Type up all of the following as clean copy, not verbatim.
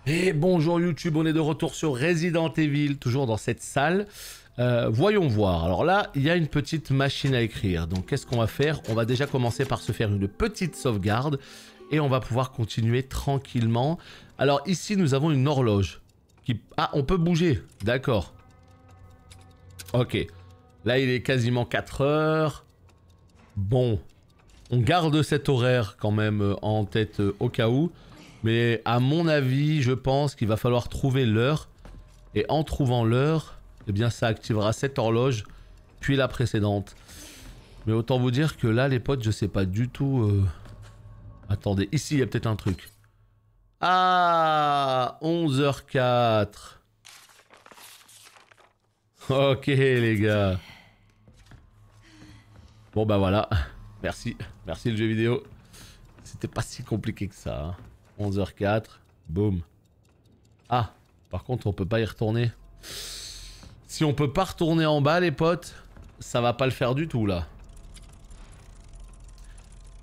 Et bonjour YouTube, on est de retour sur Resident Evil, toujours dans cette salle. Voyons voir. Alors là, il y a une petite machine à écrire. Donc qu'est-ce qu'on va faire? On va déjà commencer par se faire une petite sauvegarde. Et on va pouvoir continuer tranquillement. Alors ici, nous avons une horloge. Ah, on peut bouger. D'accord. Ok. Là, il est quasiment 4 heures. Bon. On garde cet horaire quand même en tête au cas où. Mais à mon avis, je pense qu'il va falloir trouver l'heure. Et en trouvant l'heure, eh bien ça activera cette horloge, puis la précédente. Mais autant vous dire que là, les potes, je sais pas du tout... Attendez, ici, il y a peut-être un truc. Ah, 11h04. Ok, les gars. Bon, bah voilà. Merci. Merci le jeu vidéo. C'était pas si compliqué que ça. Hein. 11h04. Boum. Ah, par contre, on peut pas y retourner. Si on peut pas retourner en bas, les potes, ça va pas le faire du tout, là.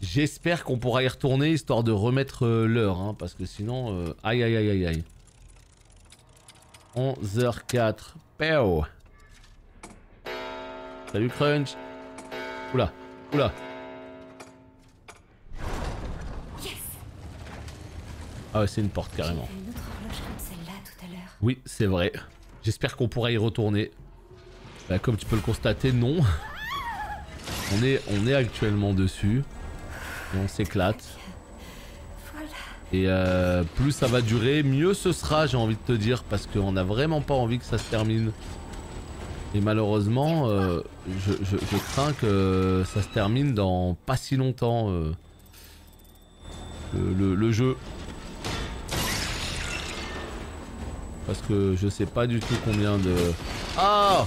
J'espère qu'on pourra y retourner, histoire de remettre l'heure, hein, parce que sinon... Aïe, aïe, aïe, aïe, aïe. 11h04. Péo. Salut, Crunch. Oula, oula. Ah ouais, c'est une porte carrément. Oui, c'est vrai. J'espère qu'on pourra y retourner. Bah, comme tu peux le constater, non. On est actuellement dessus. Et on s'éclate. Et plus ça va durer, mieux ce sera, j'ai envie de te dire. Parce qu'on n'a vraiment pas envie que ça se termine. Et malheureusement, je crains que ça se termine dans pas si longtemps. Le jeu. Parce que je sais pas du tout combien de... Ah!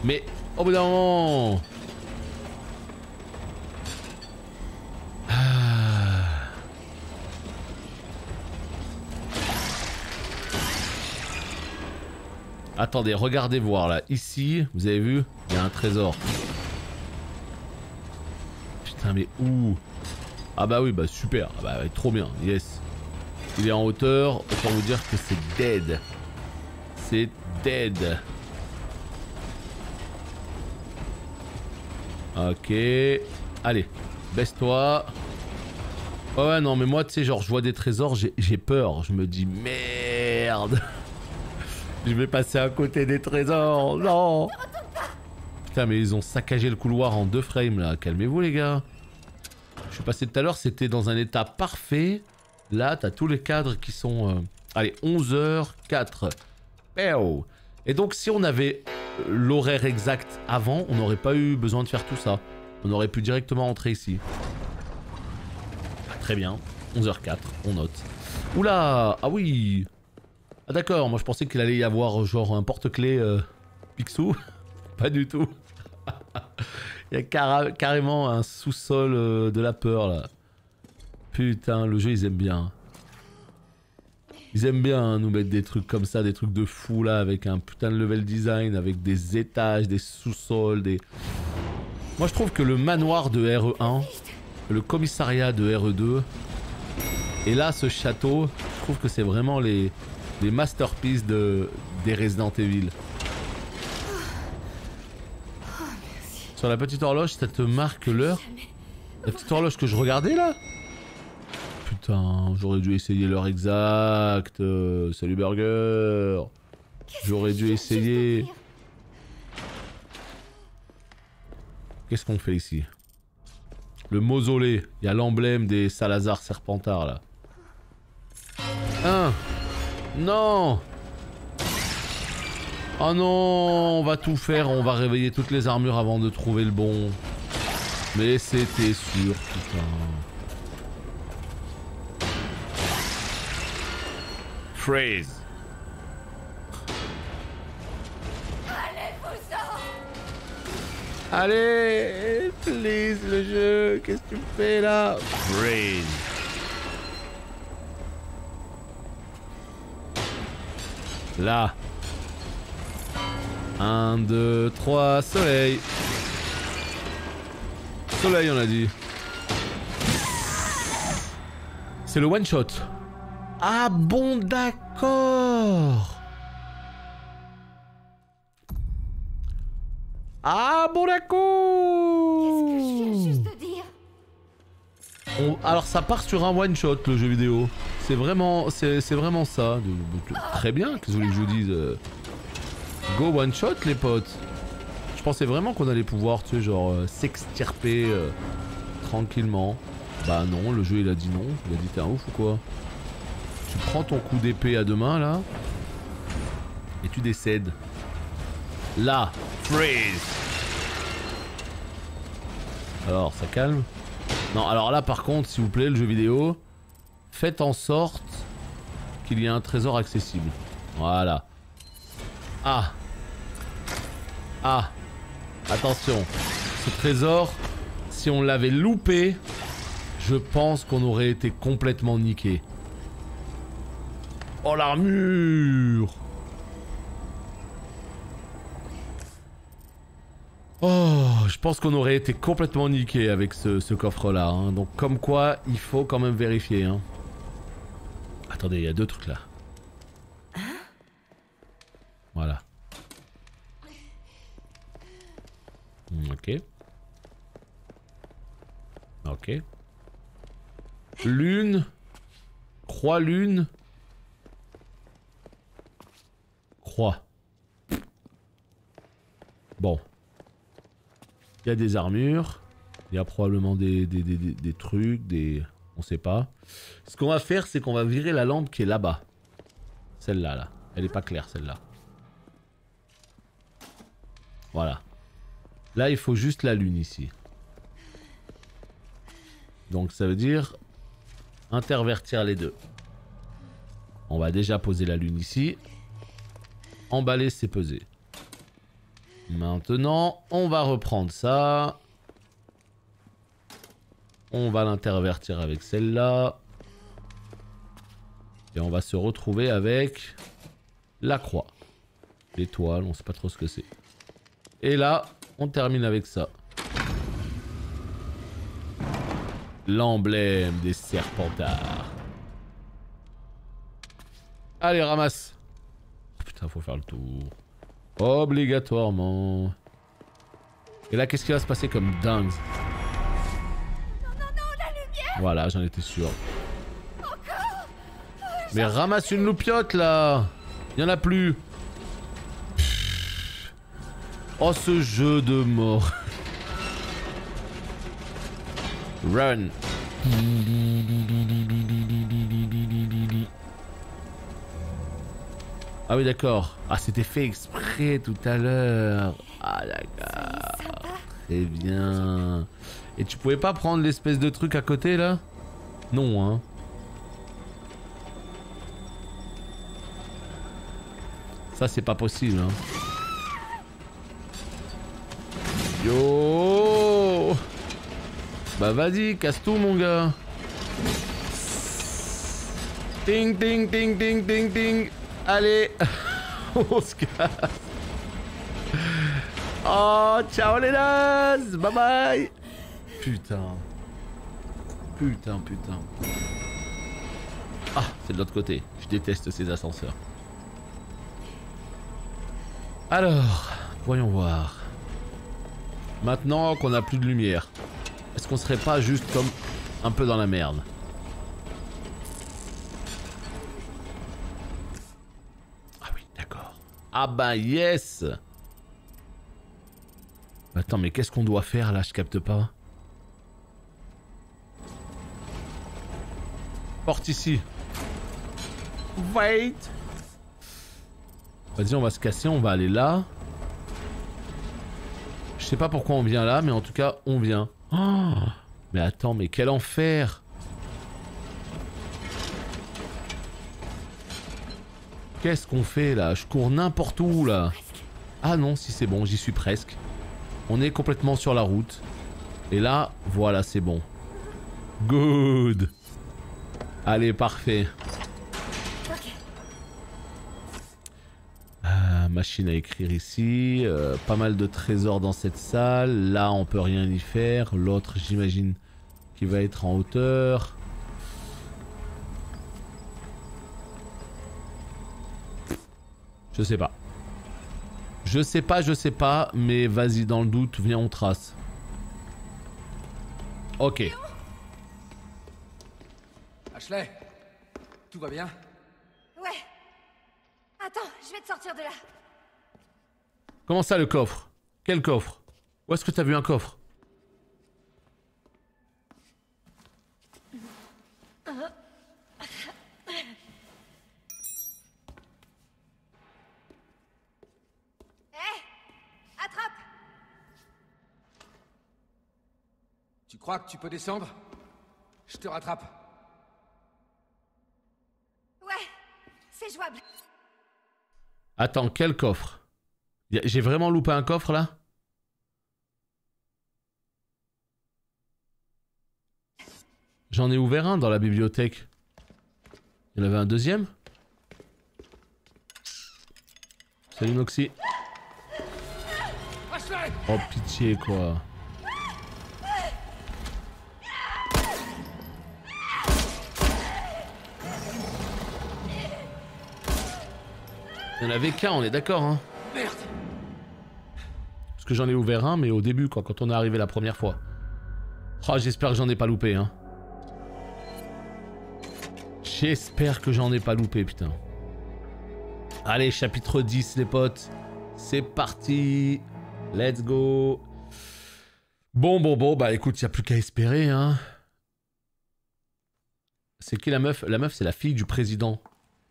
Mais, au bout d'un moment... Ah. Attendez, regardez voir là. Ici, vous avez vu? Il y a un trésor. Putain, mais où? Ah bah oui, bah super. Ah bah trop bien, yes. Il est en hauteur, autant vous dire que c'est dead. C'est dead. Ok. Allez, baisse-toi. Oh ouais, non, mais moi, tu sais, genre, je vois des trésors, j'ai peur. Je me dis, merde. Je vais passer à côté des trésors. Non. Putain, mais ils ont saccagé le couloir en 2 frames, là. Calmez-vous, les gars. Je suis passé tout à l'heure, c'était dans un état parfait. Là, t'as tous les cadres qui sont... Allez, 11h04. Péo. Et donc, si on avait l'horaire exact avant, on n'aurait pas eu besoin de faire tout ça. On aurait pu directement entrer ici. Ah, très bien. 11h04, on note. Oula. Ah oui. Ah d'accord, moi je pensais qu'il allait y avoir genre un porte-clés Picsou. Pas du tout. Il y a carrément un sous-sol de la peur, là. Putain, le jeu, ils aiment bien. Ils aiment bien hein, nous mettre des trucs comme ça, des trucs de fou là, avec un putain de level design, avec des étages, des sous-sols, des... Moi je trouve que le manoir de RE1, le commissariat de RE2, et là ce château, je trouve que c'est vraiment les masterpieces des Resident Evil. Sur la petite horloge, ça te marque l'heure? La petite horloge que je regardais là? Putain, j'aurais dû essayer l'heure exacte. Salut Burger. J'aurais dû essayer. Qu'est-ce qu'on fait ici? Le mausolée. Il y a l'emblème des Salazar Serpentard là. Non. Oh non, on va tout faire. On va réveiller toutes les armures avant de trouver le bon. Mais c'était sûr, putain. Freeze. Allez, please, le jeu, qu'est-ce que tu fais là? Freeze. Là. 1, 2, 3, soleil. Soleil, on a dit. C'est le one shot. Ah bon, d'accord. Ah bon, d'accord. Qu'est-ce que je viens juste de dire? Alors ça part sur un one shot le jeu vidéo. C'est vraiment ça. Très bien, qu'est-ce que vous voulez que je vous dise Go one shot les potes. Je pensais vraiment qu'on allait pouvoir, tu sais, genre s'extirper tranquillement. Bah non, le jeu il a dit non. Il a dit t'es un ouf ou quoi? Tu prends ton coup d'épée à deux mains là et tu décèdes. Là, freeze. Alors ça calme. Non, alors là par contre, s'il vous plaît, le jeu vidéo, faites en sorte qu'il y ait un trésor accessible. Voilà. Ah. Ah. Attention. Ce trésor, si on l'avait loupé, je pense qu'on aurait été complètement niqué. Oh l'armure! Oh, je pense qu'on aurait été complètement niqué avec ce coffre-là. Hein. Donc comme quoi, il faut quand même vérifier. Hein. Attendez, il y a deux trucs là. Voilà. Ok. Ok. Lune. Croix lune. Croix. Bon. Il y a des armures. Il y a probablement des trucs, on sait pas. Ce qu'on va faire, c'est qu'on va virer la lampe qui est là-bas. Celle-là, là. Elle est pas claire, celle-là. Voilà. Là, il faut juste la lune ici. Donc ça veut dire intervertir les deux. On va déjà poser la lune ici. Emballer, c'est peser. Maintenant, on va reprendre ça. On va l'intervertir avec celle-là. Et on va se retrouver avec la croix. L'étoile, on sait pas trop ce que c'est. Et là, on termine avec ça. L'emblème des Serpentards. Allez, ramasse. Putain, faut faire le tour. Obligatoirement. Et là, qu'est-ce qui va se passer comme dingue? Non, non, non, la lumière! Voilà, j'en étais sûr. Encore! Mais ramasse une loupiote là! Il y en a plus! Oh, ce jeu de mort! Run! Ah oui, d'accord. Ah, c'était fait exprès tout à l'heure. Ah, d'accord. Très bien. Et tu pouvais pas prendre l'espèce de truc à côté, là? Non, hein. Ça, c'est pas possible, hein. Yo! Bah, vas-y, casse tout, mon gars. Ting, ting, ting, ting, ting, ting. Allez, on se casse. Oh, ciao les nazes. Bye bye. Putain. Putain, putain. Ah, c'est de l'autre côté. Je déteste ces ascenseurs. Alors, voyons voir. Maintenant qu'on a plus de lumière, est-ce qu'on serait pas juste comme un peu dans la merde? Ah bah yes. Attends, mais qu'est-ce qu'on doit faire là? Je capte pas. Porte ici. Wait. Vas-y, on va se casser, on va aller là. Je sais pas pourquoi on vient là, mais en tout cas, on vient. Oh, mais attends, mais quel enfer. Qu'est-ce qu'on fait là? Je cours n'importe où là. Ah non, si c'est bon, j'y suis presque. On est complètement sur la route. Et là, voilà, c'est bon. Good. Allez, parfait. Machine à écrire ici. Pas mal de trésors dans cette salle. Là, on peut rien y faire. L'autre, j'imagine, qui va être en hauteur. Je sais pas. Je sais pas, mais vas-y, dans le doute, viens, on trace. Ok. Ashley, tout va bien? Ouais. Attends, je vais te sortir de là. Comment ça, le coffre? Quel coffre? Où est-ce que t'as vu un coffre? Attrape! Tu crois que tu peux descendre? Je te rattrape. Ouais, c'est jouable. Attends, quel coffre? J'ai vraiment loupé un coffre là? J'en ai ouvert un dans la bibliothèque. Il y en avait un deuxième? Salut Noxy. Ashley! Oh pitié quoi. Il y en avait qu'un, on est d'accord hein? Merde! Parce que j'en ai ouvert un mais au début quoi, quand on est arrivé la première fois. Oh j'espère que j'en ai pas loupé hein. J'espère que j'en ai pas loupé putain. Allez chapitre 10 les potes. C'est parti. Let's go. Bon, bah écoute, y a plus qu'à espérer hein. C'est qui la meuf? La meuf c'est la fille du président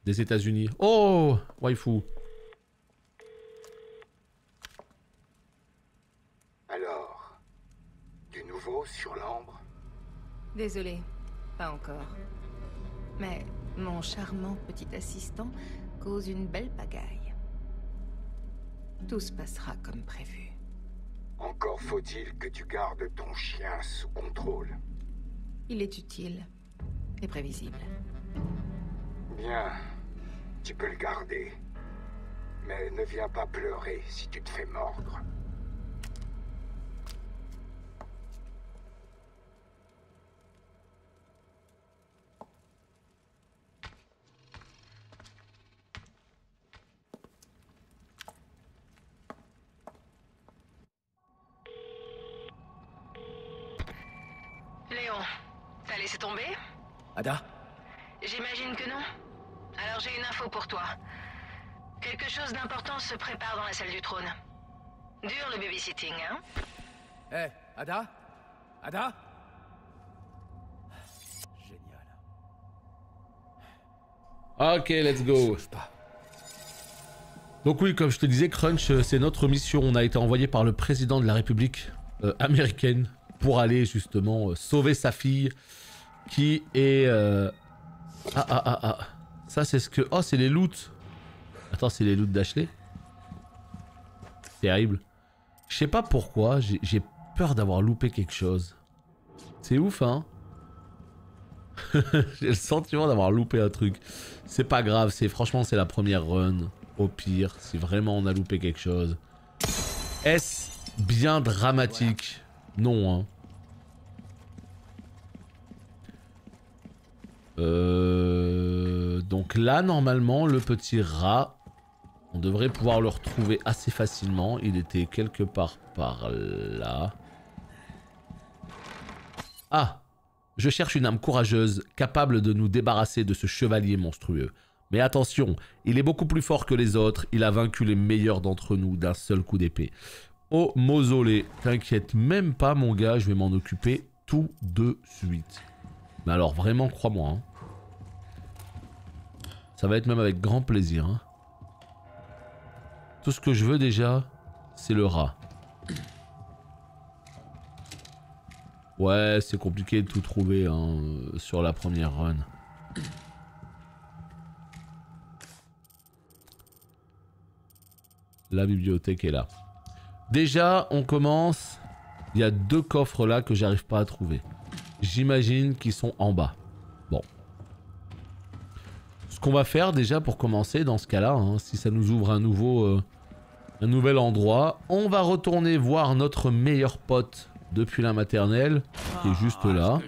des États-Unis. Oh, waifu. Alors, du nouveau sur l'ambre? Désolé, pas encore. Mais mon charmant petit assistant cause une belle pagaille. Tout se passera comme prévu. Encore faut-il que tu gardes ton chien sous contrôle. Il est utile et prévisible. Bien, tu peux le garder. Mais ne viens pas pleurer si tu te fais mordre. Léon, t'as laissé tomber? Ada? J'imagine que non. Alors j'ai une info pour toi. Quelque chose d'important se prépare dans la salle du trône. Dur le babysitting, hein? Hé, Ada? Ada? Génial. Ok, let's go. Donc oui, comme je te disais, Crunch, c'est notre mission. On a été envoyé par le président de la République américaine pour aller justement sauver sa fille qui est... Ça c'est ce que... Oh, c'est les loots. Attends, c'est les loots d'Ashley. Terrible. Je sais pas pourquoi, j'ai peur d'avoir loupé quelque chose. C'est ouf, hein. J'ai le sentiment d'avoir loupé un truc. C'est pas grave, franchement c'est la première run. Au pire, si vraiment on a loupé quelque chose. Est-ce bien dramatique? Non, hein. Donc là, normalement, le petit rat, on devrait pouvoir le retrouver assez facilement. Il était quelque part par là. Ah! Je cherche une âme courageuse, capable de nous débarrasser de ce chevalier monstrueux. Mais attention, il est beaucoup plus fort que les autres, il a vaincu les meilleurs d'entre nous d'un seul coup d'épée. Au mausolée, t'inquiète même pas mon gars, je vais m'en occuper tout de suite. Mais alors vraiment, crois-moi. Hein. Ça va être même avec grand plaisir. Hein. Tout ce que je veux déjà, c'est le rat. Ouais, c'est compliqué de tout trouver hein, sur la première run. La bibliothèque est là. Déjà, on commence. Il y a 2 coffres là que j'arrive pas à trouver. J'imagine qu'ils sont en bas. Bon. Ce qu'on va faire déjà pour commencer dans ce cas-là, hein, si ça nous ouvre un nouvel endroit, on va retourner voir notre meilleur pote depuis la maternelle, qui est juste là.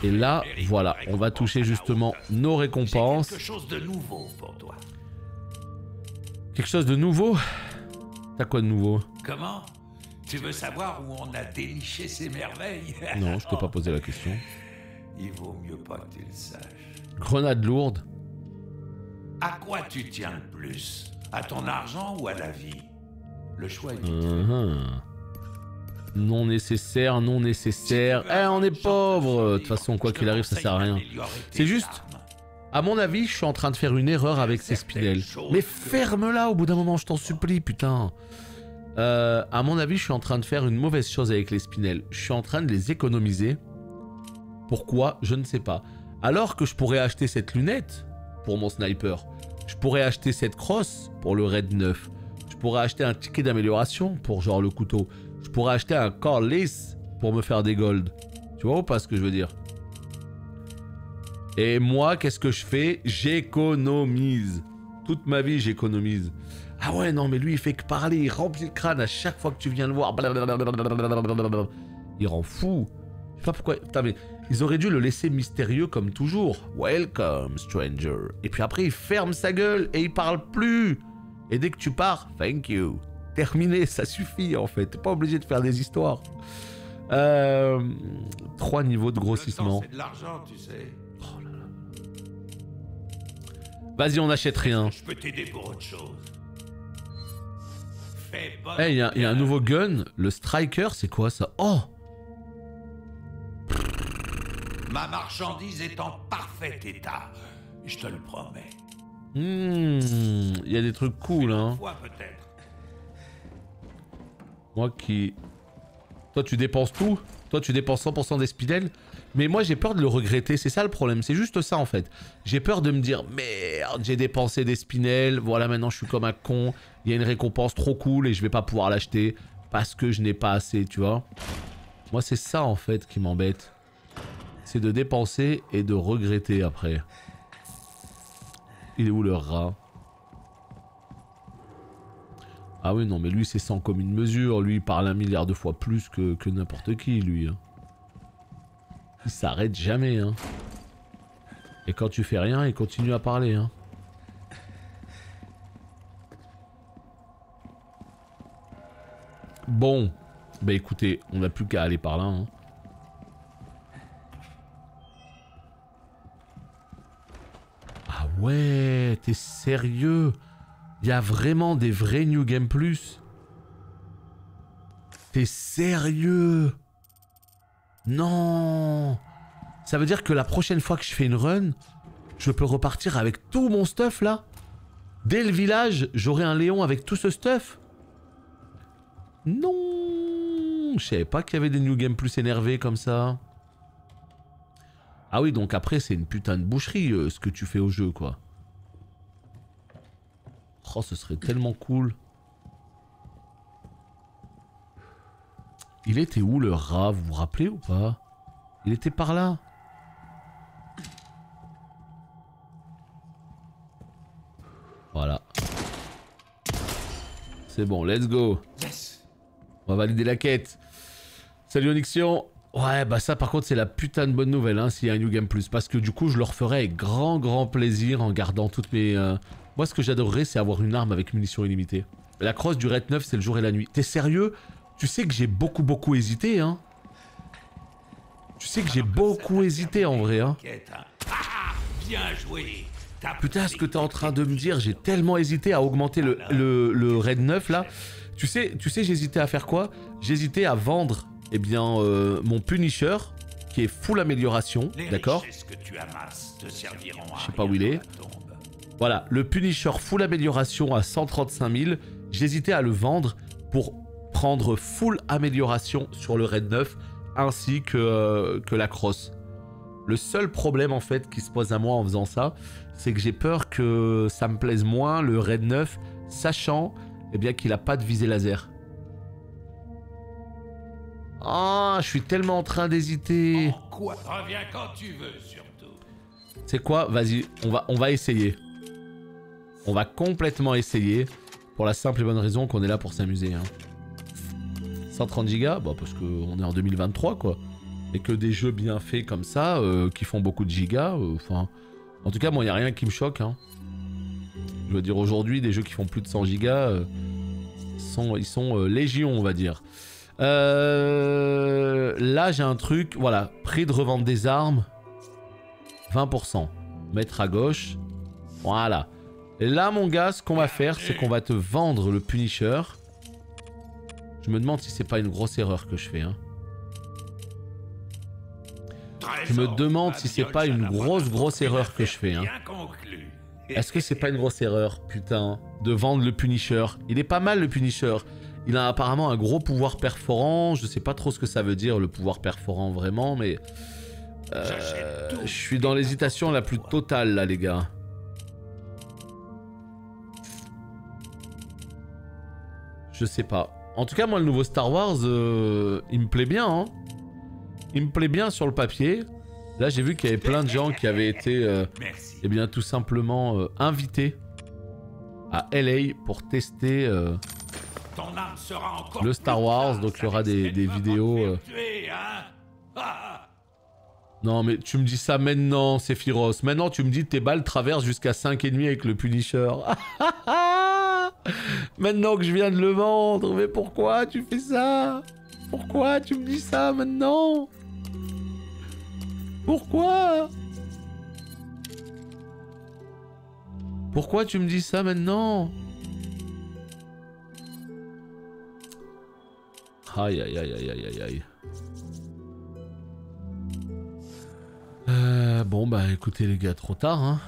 Et là, voilà, on va toucher justement nos récompenses. Quelque chose de nouveau pour toi. Quelque chose de nouveau? T'as quoi de nouveau? Comment? Tu veux savoir où on a déniché ces merveilles? Non, je t'ai pas posé la question. Il vaut mieux pas que tu le saches. Grenade lourde. À quoi tu tiens le plus? À ton argent ou à la vie? Le choix est Non nécessaire, non nécessaire. Eh, on est pauvre. De toute façon, quoi qu'il arrive, ça sert à rien. C'est juste... À mon avis, je suis en train de faire une erreur avec ces spinels. Mais ferme-la au bout d'un moment, je t'en supplie, putain. À mon avis, je suis en train de faire une mauvaise chose avec les spinels. Je suis en train de les économiser. Pourquoi? Je ne sais pas. Alors que je pourrais acheter cette lunette pour mon sniper. Je pourrais acheter cette crosse pour le raid 9. Je pourrais acheter un ticket d'amélioration pour genre le couteau. Je pourrais acheter un cordless pour me faire des golds. Tu vois ou pas ce que je veux dire? Et moi, qu'est-ce que je fais? J'économise. Toute ma vie, j'économise. Ah ouais, non, mais lui, il fait que parler. Il remplit le crâne à chaque fois que tu viens le voir. Il rend fou. Je sais pas pourquoi. Putain, mais ils auraient dû le laisser mystérieux comme toujours. Welcome, stranger. Et puis après, il ferme sa gueule et il parle plus. Et dès que tu pars, thank you. Terminé, ça suffit en fait. T'es pas obligé de faire des histoires. 3 niveaux de grossissement. C'est de l'argent, tu sais. Oh là là. Vas-y, on n'achète rien. Je peux t'aider pour autre chose. Eh, il y a un nouveau gun. Le Striker, c'est quoi ça? Oh! Ma marchandise est en parfait état. Je te le promets. Il y a des trucs cool, hein. Fois peut-être. Moi qui... Toi, tu dépenses tout? Toi, tu dépenses 100% des spinels? Mais moi, j'ai peur de le regretter. C'est ça le problème. C'est juste ça, en fait. J'ai peur de me dire, merde, j'ai dépensé des spinels. Voilà, maintenant, je suis comme un con. Il y a une récompense trop cool et je vais pas pouvoir l'acheter parce que je n'ai pas assez, tu vois. Moi, c'est ça, en fait, qui m'embête. C'est de dépenser et de regretter après. Il est où le rat? Ah oui, non, mais lui, c'est sans commune mesure. Lui, il parle 1 milliard de fois plus que n'importe qui, lui. Hein. Il s'arrête jamais, hein. Et quand tu fais rien, il continue à parler, hein. Bon. Bah écoutez, on n'a plus qu'à aller par là, hein. Ah ouais, t'es sérieux? Il y a vraiment des vrais New Game Plus? T'es sérieux? Non! Ça veut dire que la prochaine fois que je fais une run, je peux repartir avec tout mon stuff là? Dès le village, j'aurai un Léon avec tout ce stuff? Non! Je savais pas qu'il y avait des New Game Plus énervés comme ça. Ah oui, donc après c'est une putain de boucherie ce que tu fais au jeu quoi. Oh, ce serait tellement cool. Il était où le rat, vous vous rappelez ou pas? Il était par là. Voilà. C'est bon, let's go. Yes. On va valider la quête. Salut Onyxion. Ouais, bah ça par contre c'est la putain de bonne nouvelle hein, s'il y a un New Game Plus. Parce que du coup je le referai avec grand plaisir en gardant toutes mes... Moi ce que j'adorerais c'est avoir une arme avec munitions illimitées. La crosse du raid 9 c'est le jour et la nuit. T'es sérieux? Tu sais que j'ai beaucoup hésité hein. Tu sais que j'ai beaucoup hésité en vrai hein. Bien joué. Putain ce que t'es en train de me dire, j'ai tellement hésité à augmenter le raid 9 là. Tu sais j'hésitais à faire quoi? J'hésitais à vendre eh bien mon Punisher qui est full amélioration, d'accord? Je sais pas où il est. Voilà, le Punisher full amélioration à 135 000, j'hésitais à le vendre pour prendre full amélioration sur le raid 9 ainsi que la crosse. Le seul problème en fait qui se pose à moi en faisant ça, c'est que j'ai peur que ça me plaise moins le raid 9, sachant eh bien qu'il a pas de visée laser. Ah, je suis tellement en train d'hésiter. Quoi? Reviens quand tu veux surtout. C'est quoi? Vas-y, on va essayer. On va complètement essayer. Pour la simple et bonne raison qu'on est là pour s'amuser. Hein. 130 gigas, bah parce qu'on est en 2023 quoi. Et que des jeux bien faits comme ça, qui font beaucoup de gigas, enfin... en tout cas, moi, il n'y a rien qui me choque. Hein. Je veux dire, aujourd'hui, des jeux qui font plus de 100 gigas, ils sont légion, on va dire. Là, j'ai un truc, voilà, prix de revente des armes, 20%. Mettre à gauche, voilà. Et là, mon gars, ce qu'on va faire, c'est qu'on va te vendre le Punisher. Je me demande si c'est pas une grosse erreur que je fais, hein. Je me demande si c'est pas une grosse erreur que je fais, hein. Est-ce que c'est pas une grosse erreur, putain, de vendre le Punisher? Il est pas mal, le Punisher. Il a apparemment un gros pouvoir perforant. Je sais pas trop ce que ça veut dire, le pouvoir perforant, vraiment, mais... je suis dans l'hésitation la plus totale, là, les gars. Je sais pas. En tout cas, moi, le nouveau Star Wars, il me plaît bien, hein. Il me plaît bien sur le papier. Là, j'ai vu qu'il y avait plein de gens qui avaient été, eh bien, tout simplement invités à LA pour tester le Star Wars. Donc, il y aura des vidéos. Non, mais tu me dis ça maintenant, Sephiroth. Maintenant, tu me dis que tes balles traversent jusqu'à 5,5 avec le Punisher. Maintenant que je viens de le vendre, mais pourquoi tu fais ça? Pourquoi tu me dis ça maintenant? Pourquoi? Pourquoi tu me dis ça maintenant? Aïe aïe aïe aïe aïe aïe. Bon bah écoutez les gars, trop tard hein.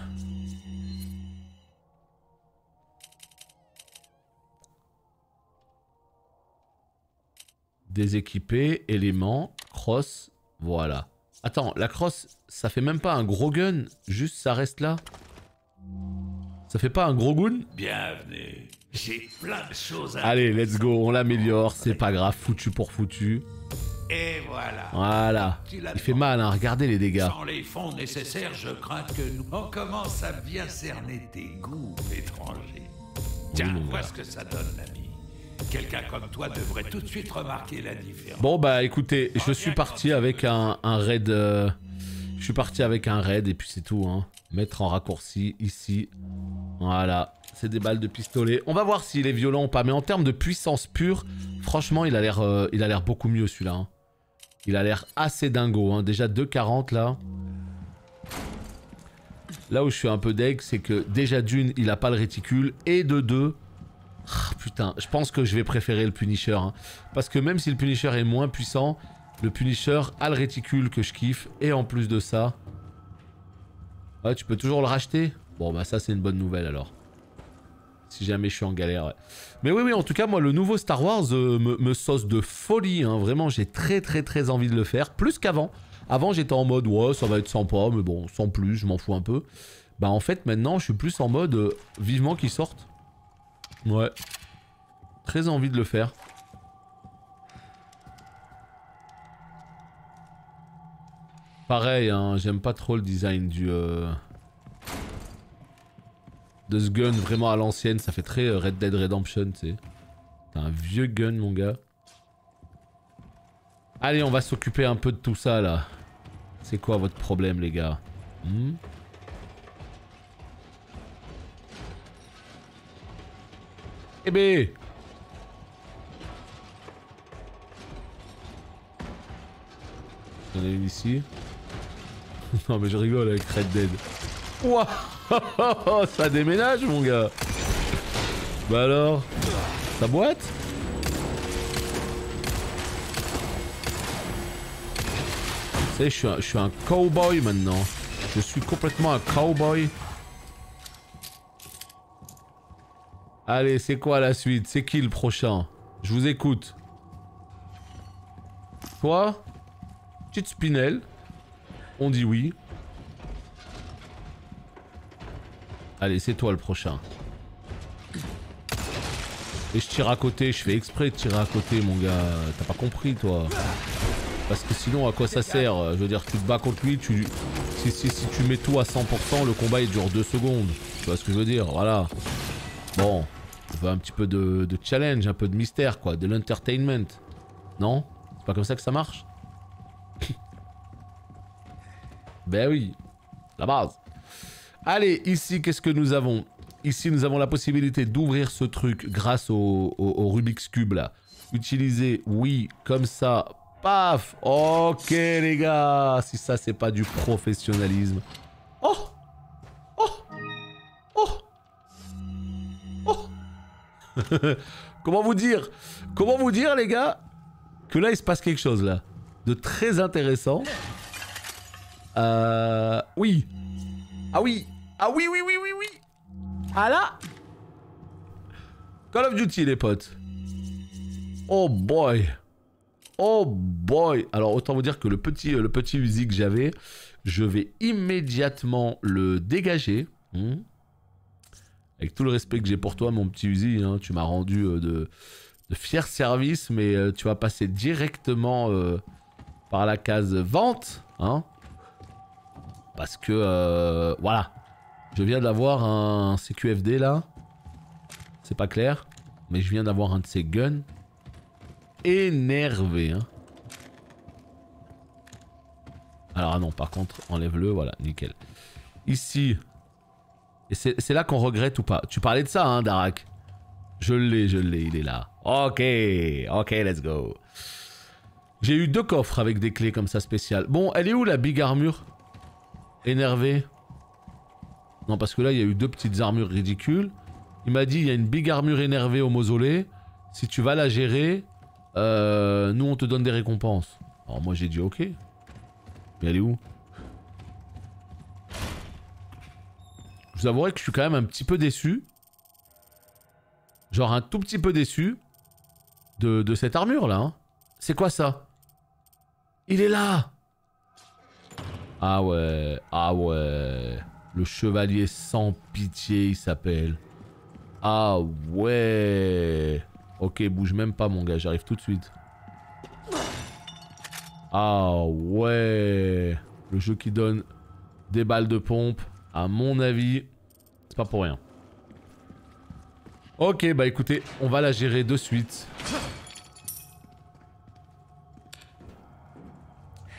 Déséquipé, éléments, cross, voilà. Attends, la cross, ça fait même pas un gros gun, juste ça reste là. Ça fait pas un gros gun? Bienvenue, j'ai plein de choses à... Allez, let's go, on l'améliore, c'est pas grave, foutu pour foutu. Et voilà. Voilà. Il fait mal, hein, regardez les dégâts. Sans les fonds nécessaires, je crains que nous... On commence à bien cerner tes goûts étrangers. Tiens, vois ce que ça donne, l'ami. Quelqu'un comme toi devrait tout de suite remarquer la différence. Bon bah écoutez, je suis parti avec un raid. Je suis parti avec un raid et puis c'est tout hein. Mettre en raccourci ici. Voilà. C'est des balles de pistolet. On va voir s'il est violent ou pas. Mais en termes de puissance pure, franchement il a l'air beaucoup mieux celui-là. Hein. Il a l'air assez dingo. Hein. Déjà 2,40 là. Là où je suis un peu deg, c'est que déjà d'une, il a pas le réticule. Et de deux... Ah, putain, je pense que je vais préférer le Punisher. Hein. Parce que même si le Punisher est moins puissant, le Punisher a le réticule que je kiffe. Et en plus de ça... Ouais, tu peux toujours le racheter. Bon, bah ça c'est une bonne nouvelle alors. Si jamais je suis en galère, ouais. Mais oui, en tout cas, moi, le nouveau Star Wars me sauce de folie. Hein. Vraiment, j'ai très envie de le faire. Plus qu'avant. Avant, j'étais en mode, ouais, ça va être sympa, mais bon, sans plus, je m'en fous un peu. Bah en fait, maintenant, je suis plus en mode, vivement qu'il sorte. Ouais. Très envie de le faire. Pareil, hein, j'aime pas trop le design du... de ce gun vraiment à l'ancienne. Ça fait très Red Dead Redemption, tu sais. C'est un vieux gun, mon gars. Allez, on va s'occuper un peu de tout ça, là. C'est quoi votre problème, les gars? Eh ben! Il y en a une ici. Non mais je rigole avec Red Dead. Wouah! Ça déménage mon gars! Bah alors? Ça boite? Tu sais, je suis un cowboy maintenant. Je suis complètement un cowboy. Allez, c'est quoi la suite? C'est qui le prochain? Je vous écoute. Toi? Petite Spinel. On dit oui. Allez, c'est toi le prochain. Et je tire à côté, je fais exprès de tirer à côté mon gars. T'as pas compris toi? Parce que sinon à quoi ça sert? Je veux dire, tu te bats contre lui, si tu mets tout à 100%, le combat il dure 2 secondes. Tu vois ce que je veux dire? Voilà. Bon, on veut un petit peu de challenge, un peu de mystère quoi, de l'entertainment. Non? C'est pas comme ça que ça marche? Ben oui, la base. Allez, ici, qu'est-ce que nous avons? Ici, nous avons la possibilité d'ouvrir ce truc grâce au Rubik's Cube là. Utiliser, oui, comme ça. Paf. Ok, les gars. Si ça, c'est pas du professionnalisme. Oh. Oh. Oh. Oh. Comment vous dire, les gars, que là, il se passe quelque chose là. De très intéressant. Oui. Ah oui. Ah oui, oui, oui, oui, oui. Ah là. Call of Duty, les potes. Oh boy. Oh boy. Alors, autant vous dire que le petit Uzi que j'avais, je vais immédiatement le dégager. Avec tout le respect que j'ai pour toi, mon petit Uzi, hein, tu m'as rendu de fiers services, mais tu vas passer directement par la case vente, hein. Parce que, voilà. Je viens d'avoir un CQFD là. C'est pas clair. Mais je viens d'avoir un de ces guns. Énervé, hein. Alors, ah non, par contre, enlève-le. Voilà, nickel. Ici. Et c'est là qu'on regrette ou pas. Tu parlais de ça, hein, Darak. Je l'ai, il est là. Ok, let's go. J'ai eu 2 coffres avec des clés comme ça spéciales. Bon, elle est où la big armure? Énervé. Non, parce que là, il y a eu 2 petites armures ridicules. Il m'a dit, il y a une big armure énervée au mausolée. Si tu vas la gérer, nous, on te donne des récompenses. Alors moi, j'ai dit ok. Mais elle est où? Je vous avouerai que je suis quand même un petit peu déçu. Genre un tout petit peu déçu de cette armure là. Hein. C'est quoi ça? Il est là. Ah ouais, ah ouais. Le chevalier sans pitié il s'appelle. Ah ouais. Ok, bouge même pas mon gars, j'arrive tout de suite. Ah ouais. Le jeu qui donne des balles de pompe, à mon avis, c'est pas pour rien. Ok, bah écoutez, on va la gérer de suite.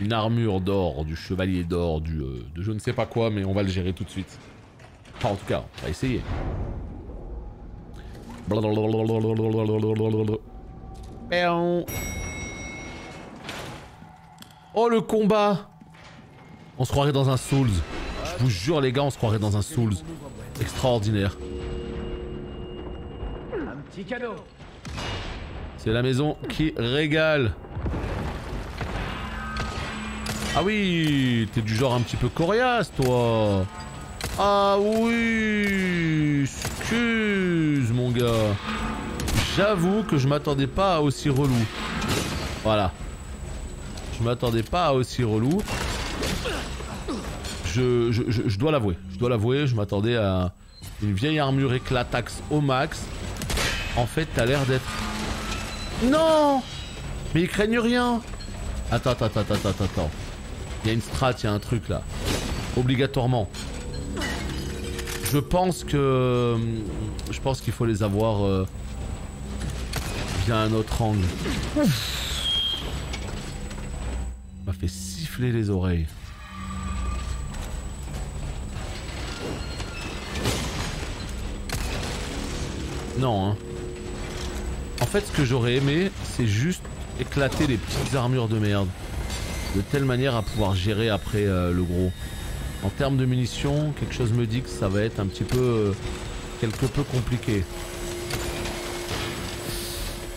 Une armure d'or, du chevalier d'or, de je ne sais pas quoi, mais on va le gérer tout de suite. Enfin, en tout cas, on va essayer. Oh, le combat! On se croirait dans un Souls. Je vous jure, les gars, on se croirait dans un Souls. Extraordinaire. Un petit cadeau. C'est la maison qui régale. Ah oui, t'es du genre un petit peu coriace, toi. Ah oui, excuse, mon gars. J'avoue que je m'attendais pas à aussi relou. Voilà. Je m'attendais pas à aussi relou. Je dois l'avouer. Je dois l'avouer, je m'attendais à une vieille armure éclataxe au max. En fait, t'as l'air d'être... Non! Mais ils craignent rien. Attends. Il y a une strat, il y a un truc là. Obligatoirement. Je pense qu'il faut les avoir via un autre angle. M'a fait siffler les oreilles. Non, hein. En fait, ce que j'aurais aimé, c'est juste éclater les petites armures de merde. De telle manière à pouvoir gérer après le gros. En termes de munitions, quelque chose me dit que ça va être un petit peu... quelque peu compliqué.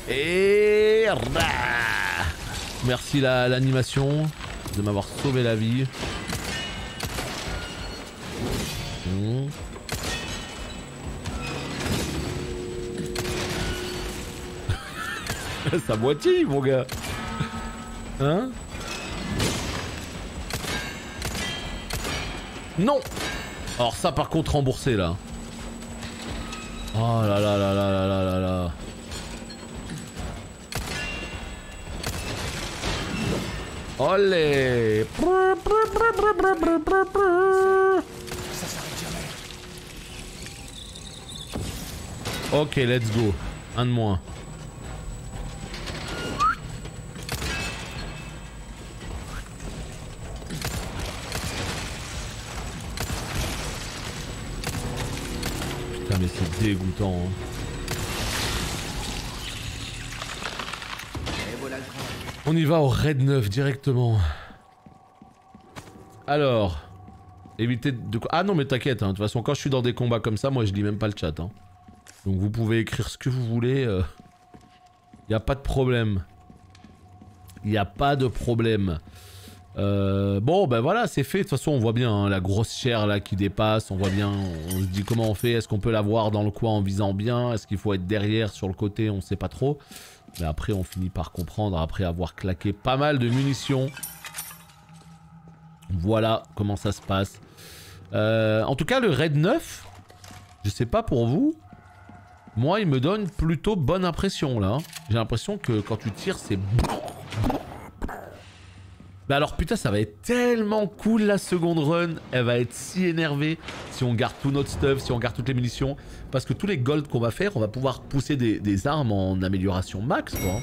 Et... Merci l'animation de m'avoir sauvé la vie. Ça moitié, mon gars. Hein? Non! Alors ça par contre remboursé là. Oh là là là là là là là là. Olé! Ça s'arrête jamais. Ok, let's go. Un de moins. Putain mais c'est dégoûtant. Hein. On y va au raid 9 directement. Alors... Éviter de... Ah non mais t'inquiète, hein. De toute façon quand je suis dans des combats comme ça, moi je lis même pas le chat. Hein. Donc vous pouvez écrire ce que vous voulez. Y a pas de problème. Y a pas de problème. Bon ben voilà c'est fait, de toute façon on voit bien hein, la grosse chair là qui dépasse, on voit bien, on se dit comment on fait, est-ce qu'on peut la voir dans le coin en visant bien, est-ce qu'il faut être derrière, sur le côté, on sait pas trop. Mais après on finit par comprendre après avoir claqué pas mal de munitions. Voilà comment ça se passe. En tout cas le raid 9, je sais pas pour vous, moi il me donne plutôt bonne impression là. J'ai l'impression que quand tu tires c'est... Bah alors putain ça va être tellement cool la seconde run, elle va être si énervée si on garde tout notre stuff, si on garde toutes les munitions. Parce que tous les golds qu'on va faire, on va pouvoir pousser des armes en amélioration max quoi.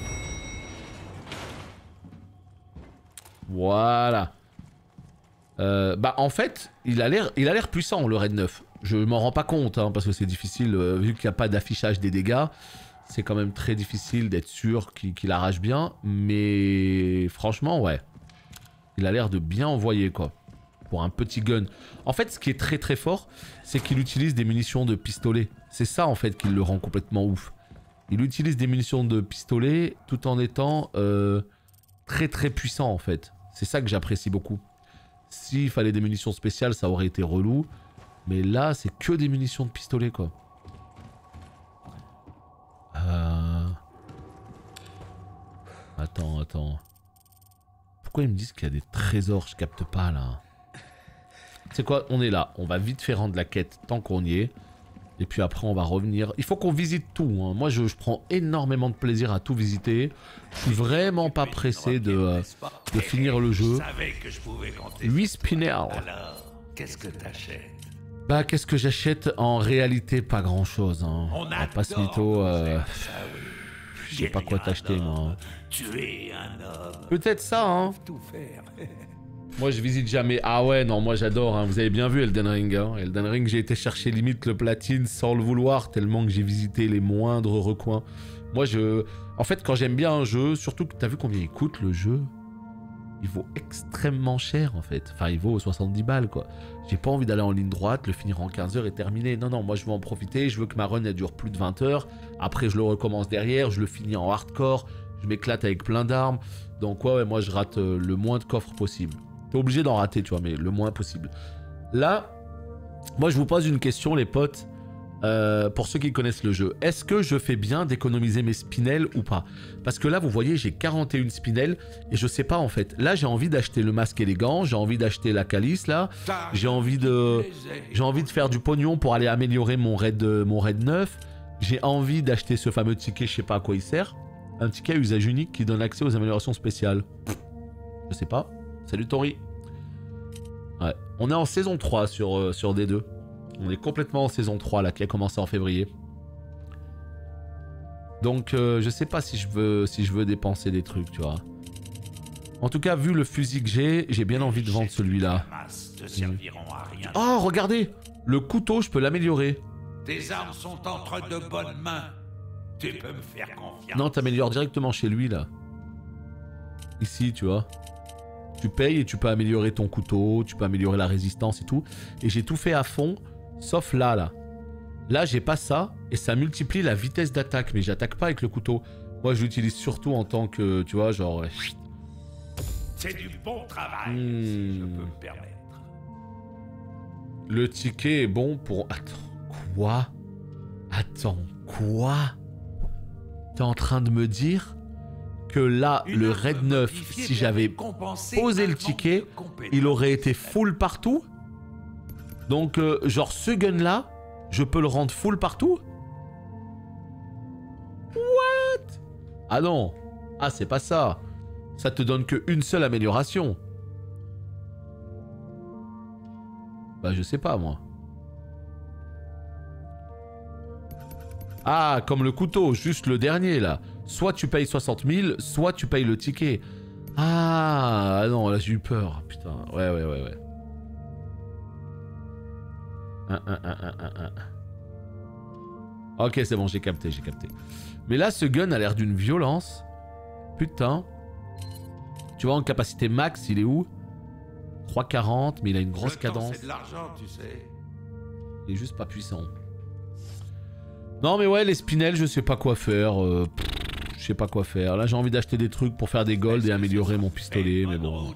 Voilà. Bah en fait, il a l'air puissant le raid 9. Je m'en rends pas compte hein, parce que c'est difficile, vu qu'il n'y a pas d'affichage des dégâts. C'est quand même très difficile d'être sûr qu'il arrache bien. Mais franchement ouais. Il a l'air de bien envoyer quoi. Pour un petit gun. En fait ce qui est très très fort, c'est qu'il utilise des munitions de pistolet. C'est ça en fait qui le rend complètement ouf. Il utilise des munitions de pistolet tout en étant très très puissant en fait. C'est ça que j'apprécie beaucoup. S'il fallait des munitions spéciales ça aurait été relou. Mais là c'est que des munitions de pistolet quoi. Attends. Pourquoi ils me disent qu'il y a des trésors? Je capte pas là. C'est quoi? On est là. On va vite faire rendre la quête tant qu'on y est. Et puis après on va revenir. Il faut qu'on visite tout. Hein. Moi je prends énormément de plaisir à tout visiter. Je suis vraiment pas pressé de finir le jeu. 8 spinels. Alors, qu'est-ce que t'achètes? Bah qu'est-ce que j'achète? En réalité pas grand chose. Hein. On va pas se mytho. Je sais pas quoi t'acheter moi. Tu es un homme. Peut-être ça hein. Tout faire. Moi je visite jamais. Ah ouais non moi j'adore hein. Vous avez bien vu Elden Ring hein. Elden Ring j'ai été chercher limite le platine sans le vouloir tellement que j'ai visité les moindres recoins. Moi en fait quand j'aime bien un jeu, surtout que t'as vu combien il coûte le jeu, il vaut extrêmement cher en fait. Enfin il vaut 70 balles quoi. J'ai pas envie d'aller en ligne droite, le finir en 15 heures et terminer. Non moi je veux en profiter, je veux que ma run elle dure plus de 20 heures. Après je le recommence derrière, je le finis en hardcore, je m'éclate avec plein d'armes. Donc ouais moi je rate le moins de coffres possible. T'es obligé d'en rater tu vois mais le moins possible. Là, moi je vous pose une question les potes. Pour ceux qui connaissent le jeu, est-ce que je fais bien d'économiser mes spinels ou pas? Parce que là vous voyez j'ai 41 spinels et je sais pas en fait. Là j'ai envie d'acheter le masque élégant, j'ai envie d'acheter la calice là, j'ai envie de faire du pognon pour aller améliorer mon raid 9. J'ai envie d'acheter ce fameux ticket, je sais pas à quoi il sert. Un ticket à usage unique qui donne accès aux améliorations spéciales. Je sais pas. Salut Tori. Ouais, on est en saison 3 sur D2. On est complètement en saison 3 là qui a commencé en février. Donc je sais pas si je veux dépenser des trucs, tu vois. En tout cas, vu le fusil que j'ai bien envie de vendre celui-là. Oh, regardez! Le couteau, je peux l'améliorer. Tes armes sont entre de bonnes mains. Tu peux me faire confiance. Non, t'améliores directement chez lui là. Ici, tu vois. Tu payes et tu peux améliorer ton couteau, tu peux améliorer la résistance et tout. Et j'ai tout fait à fond. Sauf là. Là, j'ai pas ça. Et ça multiplie la vitesse d'attaque. Mais j'attaque pas avec le couteau. Moi, je l'utilise surtout en tant que, tu vois, genre... C'est du bon travail, si je peux me permettre. Le ticket est bon pour... Attends, quoi? T'es en train de me dire que là, le raid 9, si j'avais posé le ticket, il aurait été full partout? Donc, genre, ce gun-là, je peux le rendre full partout? What? Ah non. Ah, c'est pas ça. Ça te donne qu'une seule amélioration. Bah, je sais pas, moi. Ah, comme le couteau, juste le dernier, là. Soit tu payes 60 000, soit tu payes le ticket. Ah non, là, j'ai eu peur. Putain, ouais. Ok, c'est bon, j'ai capté, j'ai capté. Mais là, ce gun a l'air d'une violence. Putain. Tu vois, en capacité max, il est où? 3,40, mais il a une grosse cadence. C'est de l'argent, tu sais. Il est juste pas puissant. Non, mais ouais, les spinels, je sais pas quoi faire. Je sais pas quoi faire. Là, j'ai envie d'acheter des trucs pour faire des golds et améliorer mon pistolet, mais bon.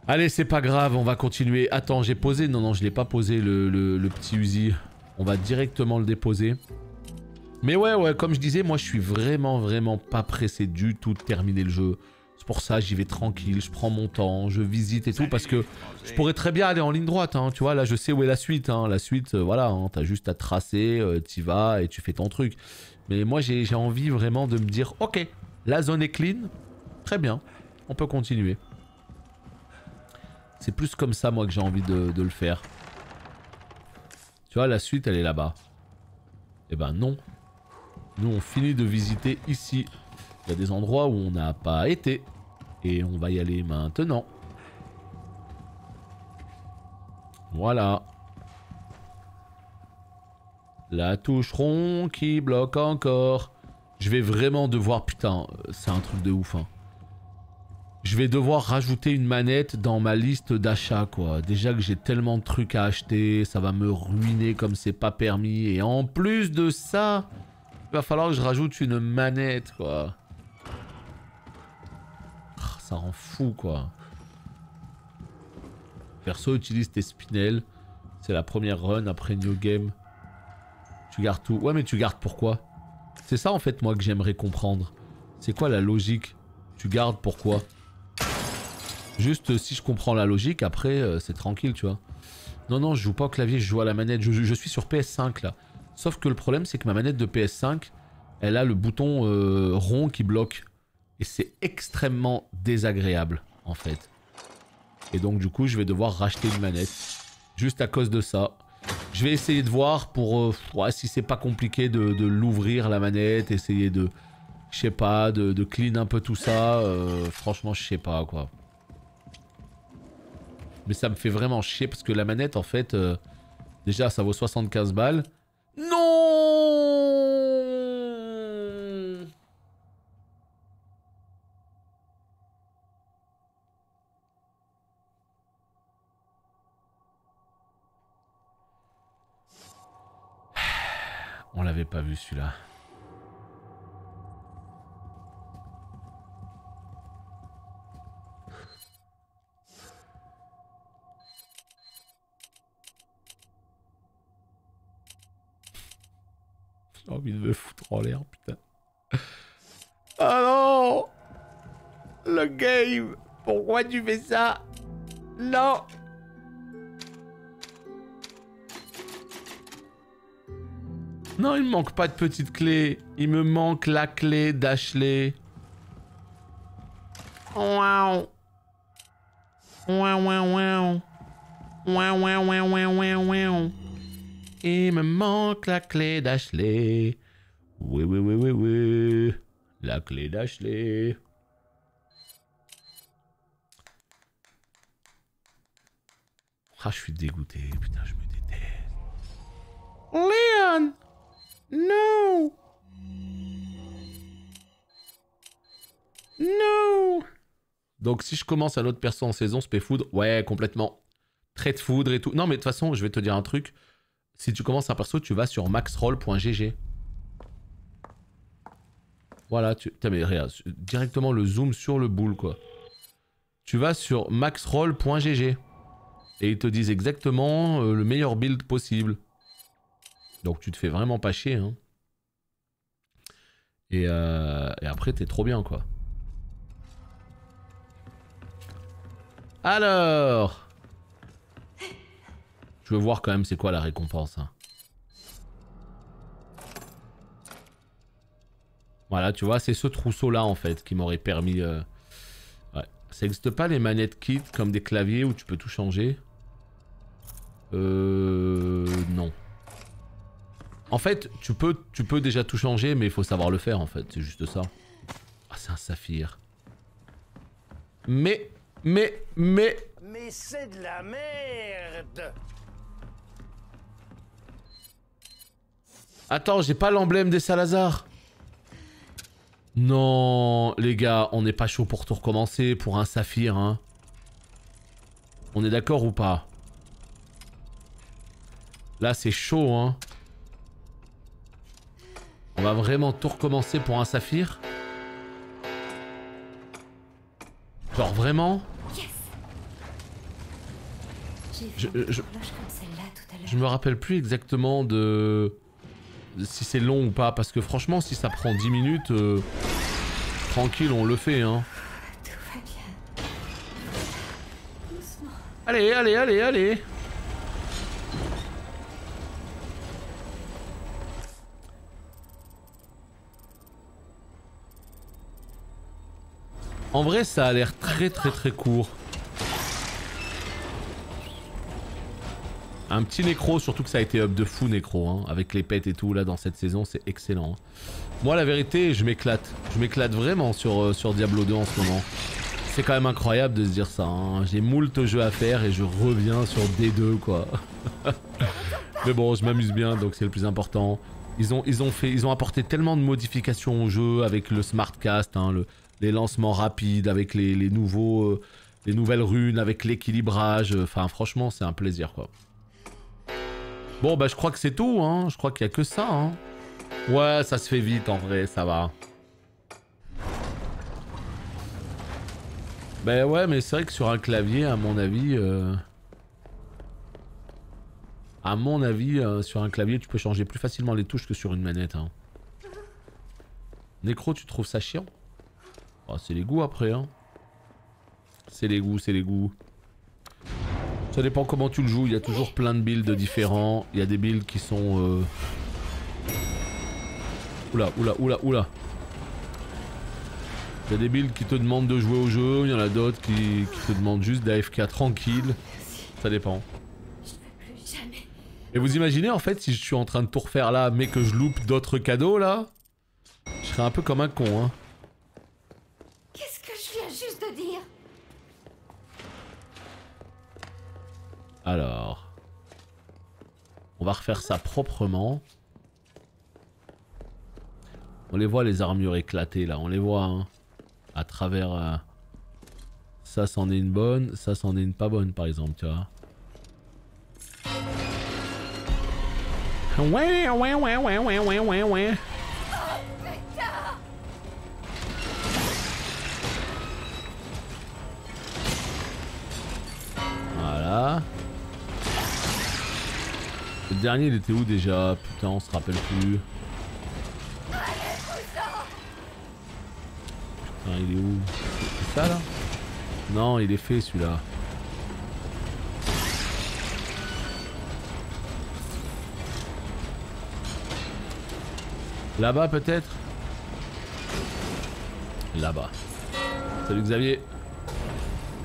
Allez, c'est pas grave, on va continuer. Attends, j'ai posé... Non, non, je l'ai pas posé, le petit Uzi. On va directement le déposer. Mais ouais, comme je disais, moi, je suis vraiment pas pressé du tout de terminer le jeu. C'est pour ça, j'y vais tranquille, je prends mon temps, je visite et tout, parce que je pourrais très bien aller en ligne droite, hein, tu vois, là, je sais où est la suite, hein. La suite, voilà, hein, t'as juste à tracer, t'y vas et tu fais ton truc. Mais moi, j'ai envie vraiment de me dire, ok, la zone est clean, très bien, on peut continuer. C'est plus comme ça, moi, que j'ai envie de le faire. Tu vois, la suite, elle est là-bas. Eh ben non. Nous, on finit de visiter ici. Il y a des endroits où on n'a pas été. Et on va y aller maintenant. Voilà. La touche rond qui bloque encore. Je vais vraiment devoir... Putain, c'est un truc de ouf, hein. Je vais devoir rajouter une manette dans ma liste d'achat, quoi. Déjà que j'ai tellement de trucs à acheter, ça va me ruiner comme c'est pas permis. Et en plus de ça, il va falloir que je rajoute une manette, quoi. Ça rend fou, quoi. Perso, utilise tes spinels. C'est la première run après New Game. Tu gardes tout. Ouais, mais tu gardes pourquoi? C'est ça, en fait, moi, que j'aimerais comprendre. C'est quoi la logique? Tu gardes pourquoi? Juste si je comprends la logique, après c'est tranquille, tu vois. Non, non, je joue pas au clavier, je joue à la manette. Je suis sur PS5 là. Sauf que le problème, c'est que ma manette de PS5, elle a le bouton rond qui bloque. Et c'est extrêmement désagréable, en fait. Et donc, du coup, je vais devoir racheter une manette. Juste à cause de ça. Je vais essayer de voir pour ouais, si c'est pas compliqué de l'ouvrir la manette, essayer de... Je sais pas, de clean un peu tout ça. Franchement, je sais pas, quoi. Mais ça me fait vraiment chier parce que la manette, en fait, déjà, ça vaut 75 balles. Non! On l'avait pas vu, celui-là. J'ai envie de me foutre en l'air, putain. Ah non! Le game! Pourquoi tu fais ça? Non! Non, il me manque pas de petite clé. Il me manque la clé d'Ashley. Waouh! Waouh, waouh, waouh. Waouh, waouh, waouh, waouh, waouh. Il me manque la clé d'Ashley. Oui, oui, oui, oui, oui. La clé d'Ashley. Ah, je suis dégoûté. Putain, je me déteste. Leon! No! No! Donc, si je commence un autre perso en saison, spé foudre, ouais, complètement. Trait de foudre et tout. Non, mais de toute façon, je vais te dire un truc. Si tu commences un perso, tu vas sur maxroll.gg. Voilà, putain, mais regarde, directement le zoom sur le boule, quoi. Tu vas sur maxroll.gg. Et ils te disent exactement le meilleur build possible. Donc tu te fais vraiment pas chier, hein. Et après, t'es trop bien, quoi. Alors... Je veux voir quand même c'est quoi la récompense, hein. Voilà, tu vois, c'est ce trousseau-là, en fait, qui m'aurait permis... Ouais. Ça n'existe pas les manettes kit comme des claviers où tu peux tout changer? Non. En fait, tu peux déjà tout changer, mais il faut savoir le faire, en fait. C'est juste ça. Ah, c'est un saphir. Mais c'est de la merde! Attends, j'ai pas l'emblème des Salazar. Non, les gars, on n'est pas chaud pour tout recommencer pour un saphir, hein. On est d'accord ou pas? Là, c'est chaud, hein. On va vraiment tout recommencer pour un saphir? Genre vraiment? Je me rappelle plus exactement de si c'est long ou pas, parce que franchement, si ça prend 10 minutes, tranquille, on le fait, hein. Tout va bien. Doucement. Allez, allez, allez, allez. En vrai, ça a l'air très court. Un petit nécro, surtout que ça a été up de fou nécro, hein, avec les pets et tout là dans cette saison, c'est excellent. Moi la vérité, je m'éclate. Je m'éclate vraiment sur Diablo 2 en ce moment. C'est quand même incroyable de se dire ça, hein. J'ai moult jeux à faire et je reviens sur D2 quoi. Mais bon, je m'amuse bien donc c'est le plus important. Ils ont apporté tellement de modifications au jeu avec le smartcast, hein, les lancements rapides, avec les nouvelles runes, avec l'équilibrage. Enfin franchement c'est un plaisir quoi. Bon bah je crois que c'est tout, hein. Je crois qu'il y a que ça, hein. Ouais, ça se fait vite en vrai, ça va. Bah ouais, mais c'est vrai que sur un clavier, à mon avis... sur un clavier, tu peux changer plus facilement les touches que sur une manette, hein. Nécro, tu trouves ça chiant? Oh, c'est les goûts après, hein. C'est les goûts, c'est les goûts. Ça dépend comment tu le joues, il y a toujours plein de builds différents. Il y a des builds qui sont... Oula. Il y a des builds qui te demandent de jouer au jeu, il y en a d'autres qui te demandent juste d'AFK tranquille. Ça dépend. Et vous imaginez en fait si je suis en train de tout refaire là mais que je loupe d'autres cadeaux là? Je serais un peu comme un con, hein. Qu'est-ce que je viens juste de dire? Alors, on va refaire ça proprement. On les voit les armures éclatées là, on les voit hein, à travers... Ça c'en est une bonne, ça c'en est une pas bonne par exemple, tu vois. Ouais. Voilà. Le dernier il était où déjà? Putain on se rappelle plus. Putain il est où? C'est ça là? Non il est fait celui-là. Là-bas peut-être? Là-bas. Salut Xavier.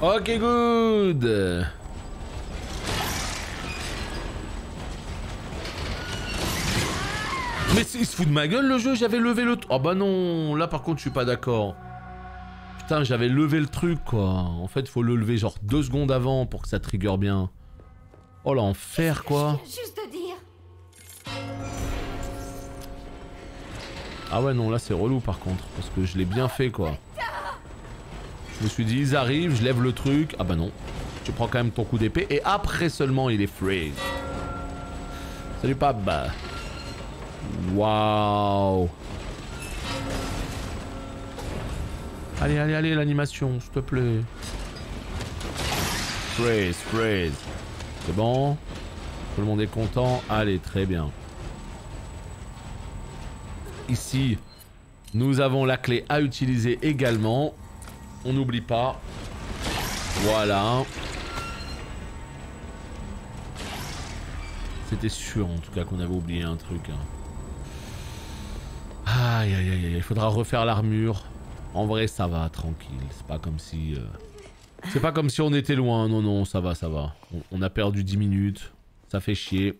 Ok good. Mais il se fout de ma gueule le jeu, j'avais levé le... Oh bah non, là par contre je suis pas d'accord. Putain j'avais levé le truc quoi. En fait faut le lever genre 2 secondes avant pour que ça trigger bien. Oh l'enfer quoi. Juste de dire. Ah ouais non là c'est relou par contre. Parce que je l'ai bien fait quoi. Je me suis dit ils arrivent, je lève le truc. Ah bah non. Tu prends quand même ton coup d'épée et après seulement il est freeze. Salut Pab. Waouh. Allez l'animation s'il te plaît. Freeze. C'est bon. Tout le monde est content. Allez très bien. Ici nous avons la clé à utiliser également. On n'oublie pas. Voilà. C'était sûr en tout cas qu'on avait oublié un truc. Hein. Aïe, il faudra refaire l'armure. En vrai ça va, tranquille. C'est pas comme si... C'est pas comme si on était loin. Non, ça va. On a perdu 10 minutes. Ça fait chier.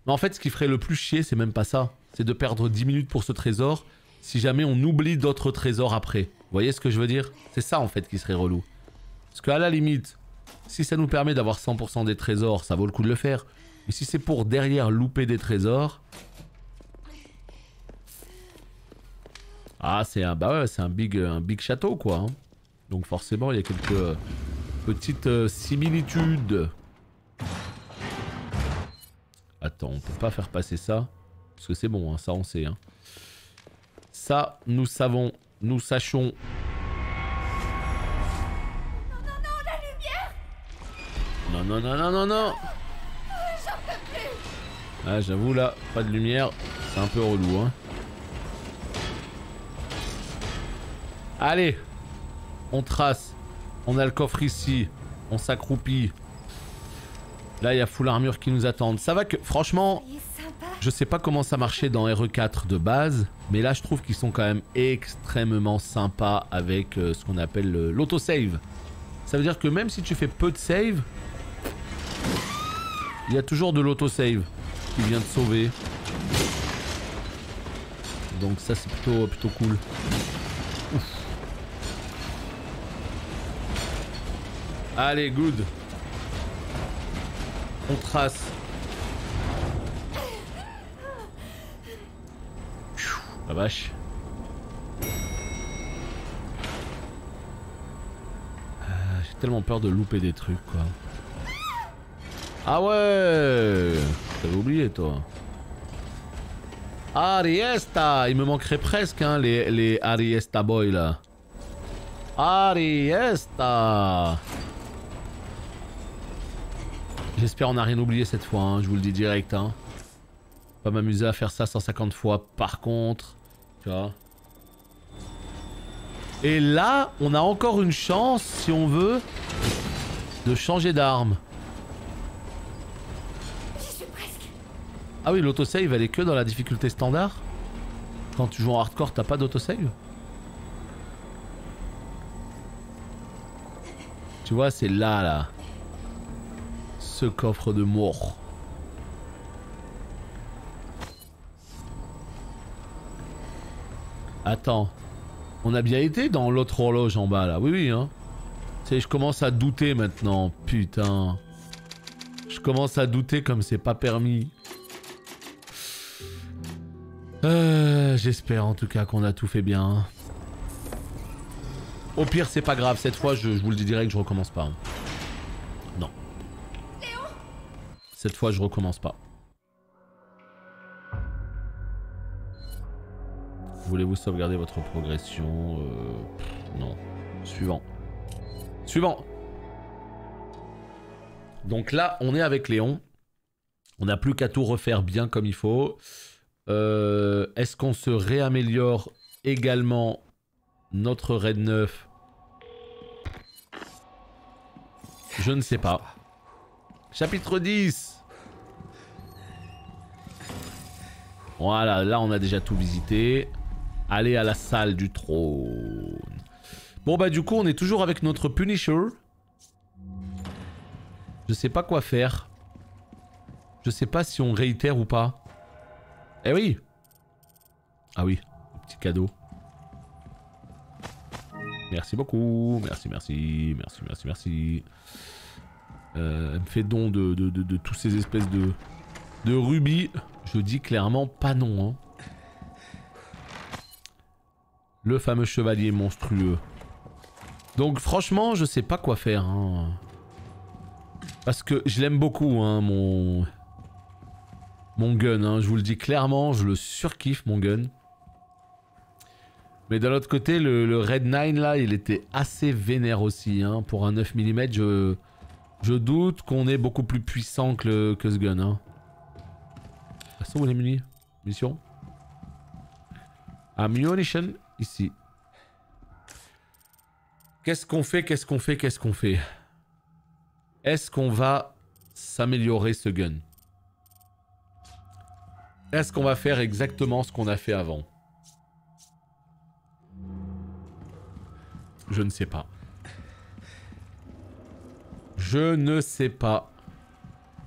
Mais en fait ce qui ferait le plus chier c'est même pas ça. C'est de perdre 10 minutes pour ce trésor si jamais on oublie d'autres trésors après. Vous voyez ce que je veux dire? C'est ça en fait qui serait relou. Parce qu'à la limite, si ça nous permet d'avoir 100% des trésors, ça vaut le coup de le faire. Mais si c'est pour derrière louper des trésors, Ah, c'est un, bah ouais, c'est un big château, quoi. Hein. Donc forcément, il y a quelques petites similitudes. Attends, on peut pas faire passer ça. Parce que c'est bon, hein, ça on sait. Hein. Ça, nous savons, nous sachons. Non, non, non, non, non, non. Ah, j'avoue, là, pas de lumière. C'est un peu relou, hein. Allez. On trace. On a le coffre ici. On s'accroupit. Là, il y a full armure qui nous attendent. Ça va que, franchement, je sais pas comment ça marchait dans RE4 de base. Mais là, je trouve qu'ils sont quand même extrêmement sympas avec ce qu'on appelle l'autosave. Ça veut dire que même si tu fais peu de save, il y a toujours de l'autosave qui vient te sauver. Donc ça c'est plutôt cool. Ouf. Allez, good. On trace. La vache. J'ai tellement peur de louper des trucs, quoi. Ah ouais. T'avais oublié, toi. Ariesta. Il me manquerait presque, hein, les Ariesta boys, là. Ariesta. J'espère on n'a rien oublié cette fois, hein, je vous le dis direct. Hein. Pas m'amuser à faire ça 150 fois par contre. Tu vois. Et là, on a encore une chance, si on veut, de changer d'arme. Ah oui, l'autosave elle est que dans la difficulté standard. Quand tu joues en hardcore, t'as pas d'autosave. Tu vois, c'est là. Ce coffre de mort. Attends. On a bien été dans l'autre horloge en bas là. Oui, hein. Tu sais, je commence à douter maintenant. Putain. Je commence à douter comme c'est pas permis. J'espère en tout cas qu'on a tout fait bien. Au pire, c'est pas grave. Cette fois, je vous le dis direct, je recommence pas. Non. Cette fois, je recommence pas. Voulez-vous sauvegarder votre progression? Non. Suivant. Suivant. Donc là, on est avec Léon. On n'a plus qu'à tout refaire bien comme il faut. Est-ce qu'on se réaméliore également notre raid 9? Je ne sais pas. Chapitre 10. Voilà, là on a déjà tout visité. Allez à la salle du trône. Bon bah du coup on est toujours avec notre Punisher. Je sais pas quoi faire. Je sais pas si on réitère ou pas. Eh oui. Ah oui, petit cadeau. Merci beaucoup. Merci. Elle me fait don de tous ces espèces de rubis. Je dis clairement pas non. Hein. Le fameux chevalier monstrueux. Donc franchement, je sais pas quoi faire. Hein. Parce que je l'aime beaucoup, hein, mon gun. Hein. Je vous le dis clairement, je le surkiffe, mon gun. Mais d'un autre côté, le Red 9 là, il était assez vénère aussi. Hein. Pour un 9 mm, je doute qu'on est beaucoup plus puissant que ce gun. Hein. Elles sont où les munitions? Ammunition, ici. Qu'est-ce qu'on fait? Est-ce qu'on va s'améliorer ce gun? Est-ce qu'on va faire exactement ce qu'on a fait avant? Je ne sais pas. Je ne sais pas.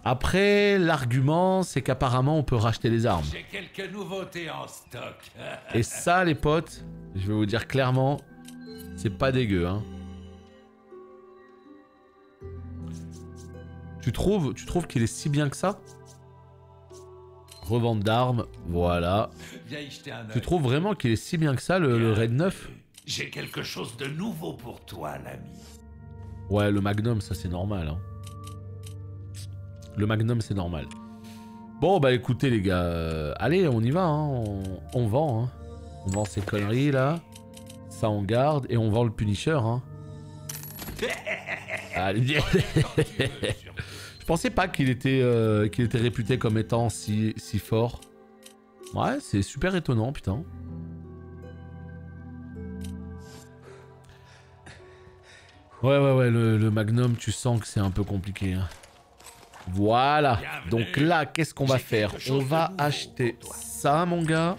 Après, l'argument, c'est qu'apparemment, on peut racheter les armes. J'ai quelques nouveautés en stock. Et ça, les potes, je vais vous dire clairement, c'est pas dégueu, hein. Tu trouves qu'il est si bien que ça? Revente d'armes, voilà. Viens y jeter un œil. Tu trouves vraiment qu'il est si bien que ça, le Raid 9? J'ai quelque chose de nouveau pour toi, l'ami. Ouais, le Magnum, ça c'est normal. Hein. Le Magnum, c'est normal. Bon, bah écoutez les gars, allez, on y va, hein. On vend. Hein. On vend ces conneries là. Ça on garde et on vend le Punisher. Hein. Allez. Je pensais pas qu'il était réputé comme étant si fort. Ouais, c'est super étonnant, putain. Ouais, le Magnum, tu sens que c'est un peu compliqué. Hein. Voilà. Donc là, qu'est-ce qu'on va faire? On va acheter ça, mon gars.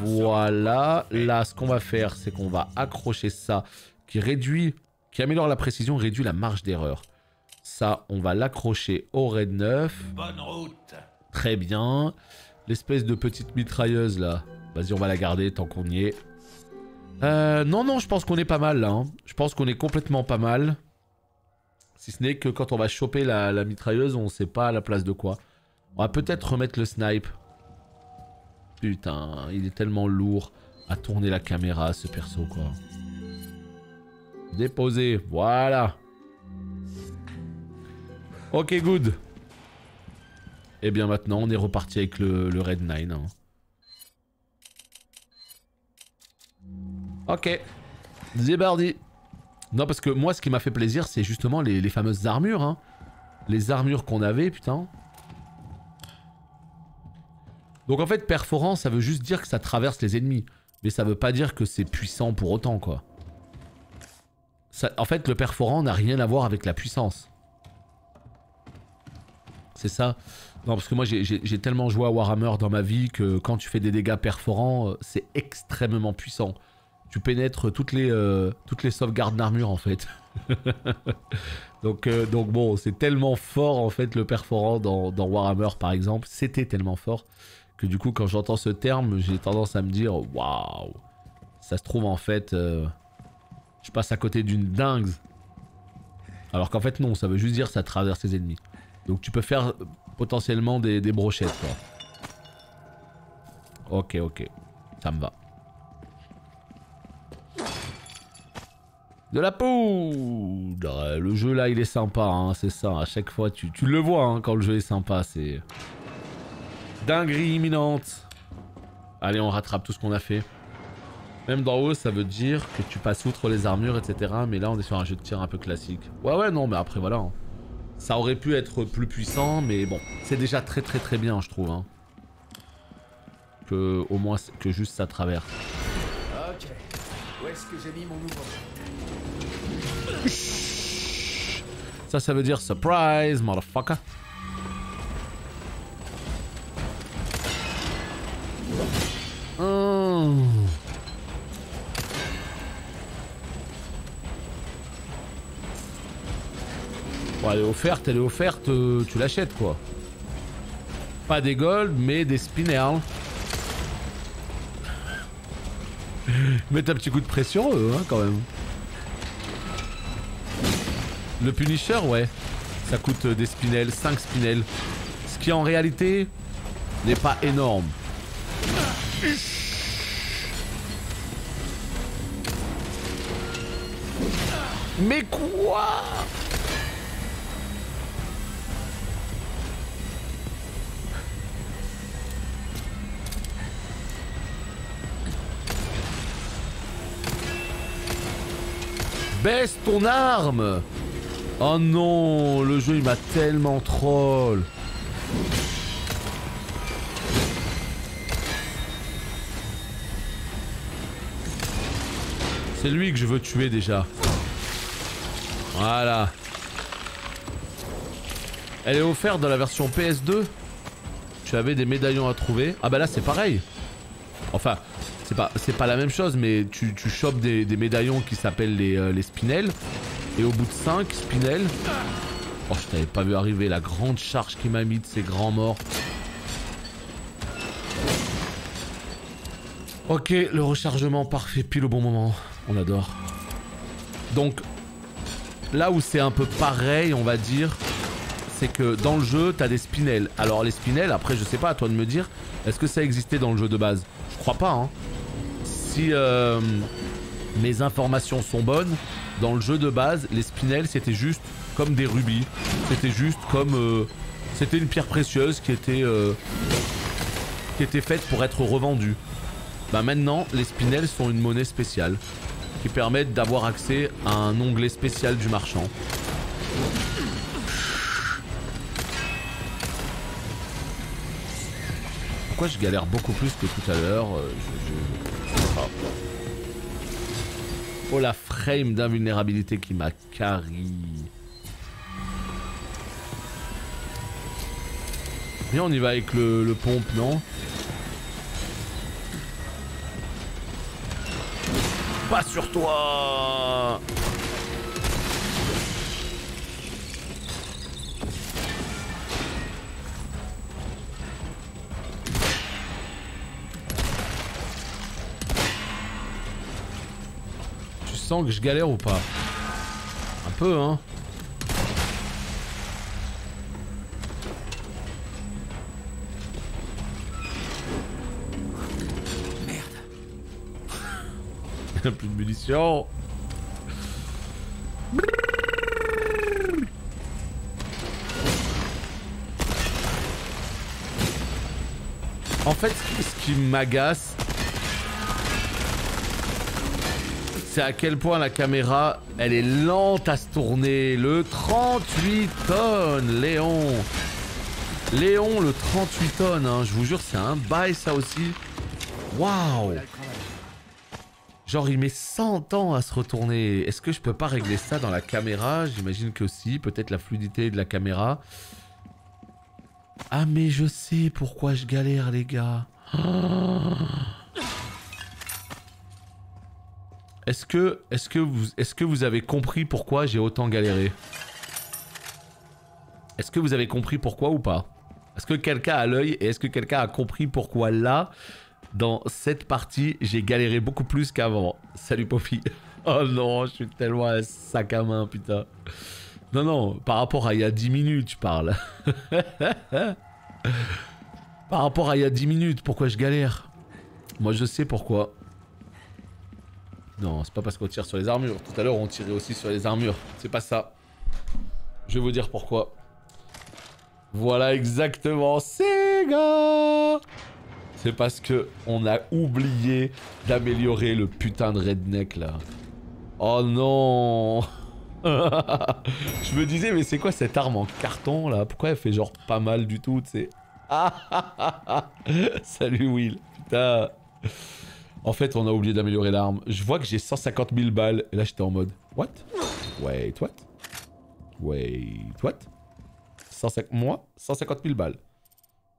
Voilà. Là, ce qu'on va faire, c'est qu'on va accrocher ça, qui améliore la précision, réduit la marge d'erreur. Ça, on va l'accrocher au Raid 9. Bonne route. Très bien. L'espèce de petite mitrailleuse, là. Vas-y, on va la garder tant qu'on y est. Non, je pense qu'on est pas mal, là. Hein. Je pense qu'on est complètement pas mal. Si ce n'est que quand on va choper la mitrailleuse, on sait pas à la place de quoi. On va peut-être remettre le snipe. Putain, il est tellement lourd à tourner la caméra, ce perso, quoi. Déposer, voilà. Ok, good. Et bien maintenant, on est reparti avec le Raid 9. Hein. Ok. Zébardi. Non, parce que moi, ce qui m'a fait plaisir, c'est justement les fameuses armures. Hein. Les armures qu'on avait, putain. Donc en fait, perforant, ça veut juste dire que ça traverse les ennemis. Mais ça veut pas dire que c'est puissant pour autant, quoi. Ça, en fait, le perforant n'a rien à voir avec la puissance. C'est ça. Non, parce que moi, j'ai tellement joué à Warhammer dans ma vie que quand tu fais des dégâts perforants, c'est extrêmement puissant. Tu pénètres toutes les sauvegardes d'armure, en fait. donc bon, c'est tellement fort, en fait, le perforant dans Warhammer, par exemple. C'était tellement fort que du coup, quand j'entends ce terme, j'ai tendance à me dire « Waouh !» Ça se trouve, en fait, je passe à côté d'une dingue. Alors qu'en fait, non, ça veut juste dire que ça traverse les ennemis. Donc tu peux faire potentiellement des brochettes, quoi. Ok, ça me va. De la poudre. Le jeu là il est sympa, hein, c'est ça, à chaque fois tu le vois hein, quand le jeu est sympa, c'est... Dinguerie imminente. Allez, on rattrape tout ce qu'on a fait. Même d'en haut ça veut dire que tu passes outre les armures, etc. Mais là on est sur un jeu de tir un peu classique. Ouais non mais après voilà. Hein. Ça aurait pu être plus puissant mais bon, c'est déjà très bien je trouve. Hein. Que au moins que juste ça traverse. Ok, où est-ce que j'ai mis mon nouveau? Ça veut dire surprise, motherfucker. Bon, elle est offerte, tu l'achètes quoi. Pas des gold, mais des spinners. Mets un petit coup de pression eux, hein, quand même. Le Punisher, ouais, ça coûte des spinels, 5 spinels. Ce qui en réalité n'est pas énorme. Mais quoi? Baisse ton arme! Oh non, le jeu il m'a tellement troll. C'est lui que je veux tuer déjà. Voilà. Elle est offerte dans la version PS2. Tu avais des médaillons à trouver. Ah bah là c'est pareil. Enfin, c'est pas la même chose, mais tu chopes des médaillons qui s'appellent les spinels. Et au bout de 5 spinels... Oh, je t'avais pas vu arriver la grande charge qu'il m'a mis de ces grands morts. Ok, le rechargement parfait, pile au bon moment. On adore. Donc, là où c'est un peu pareil, on va dire, c'est que dans le jeu, t'as des spinels. Alors les spinels, après je sais pas, à toi de me dire, est-ce que ça existait dans le jeu de base? Je crois pas, hein. Si mes informations sont bonnes, dans le jeu de base, les spinels c'était juste comme des rubis. C'était juste comme... c'était une pierre précieuse qui était faite pour être revendue. Bah maintenant, les spinels sont une monnaie spéciale qui permettent d'avoir accès à un onglet spécial du marchand. Pourquoi je galère beaucoup plus que tout à l'heure? Je sais pas. Oh la frame d'invulnérabilité qui m'a carry. Viens, on y va avec le pompe, non? Pas sur toi! Tu sens que je galère ou pas? Un peu, hein? Plus de munitions. En fait, ce qui m'agace, c'est à quel point la caméra, elle est lente à se tourner. Le 38 tonnes, Léon. Léon, le 38 tonnes, hein, je vous jure, c'est un bail ça aussi. Waouh. Genre il met 100 ans à se retourner. Est-ce que je peux pas régler ça dans la caméra? J'imagine que si. Peut-être la fluidité de la caméra. Ah mais je sais pourquoi je galère les gars. Oh. Est-ce que vous avez compris pourquoi j'ai autant galéré? Est-ce que vous avez compris pourquoi ou pas? Est-ce que quelqu'un a l'œil et est-ce que quelqu'un a compris pourquoi là... Dans cette partie, j'ai galéré beaucoup plus qu'avant. Salut Poppy. Oh non, je suis tellement un sac à main, putain. Non, non, par rapport à il y a 10 minutes, je parle. Par rapport à il y a 10 minutes, pourquoi je galère? Moi, je sais pourquoi. Non, c'est pas parce qu'on tire sur les armures. Tout à l'heure, on tirait aussi sur les armures. C'est pas ça. Je vais vous dire pourquoi. Voilà exactement, Sega. C'est parce que on a oublié d'améliorer le putain de redneck là. Oh non. Je me disais mais c'est quoi cette arme en carton là? Pourquoi elle fait genre pas mal du tout, tu sais? Salut Will, putain. En fait on a oublié d'améliorer l'arme. Je vois que j'ai 150 000 balles et là j'étais en mode what? Wait what? Wait what? 150... Moi 150 000 balles.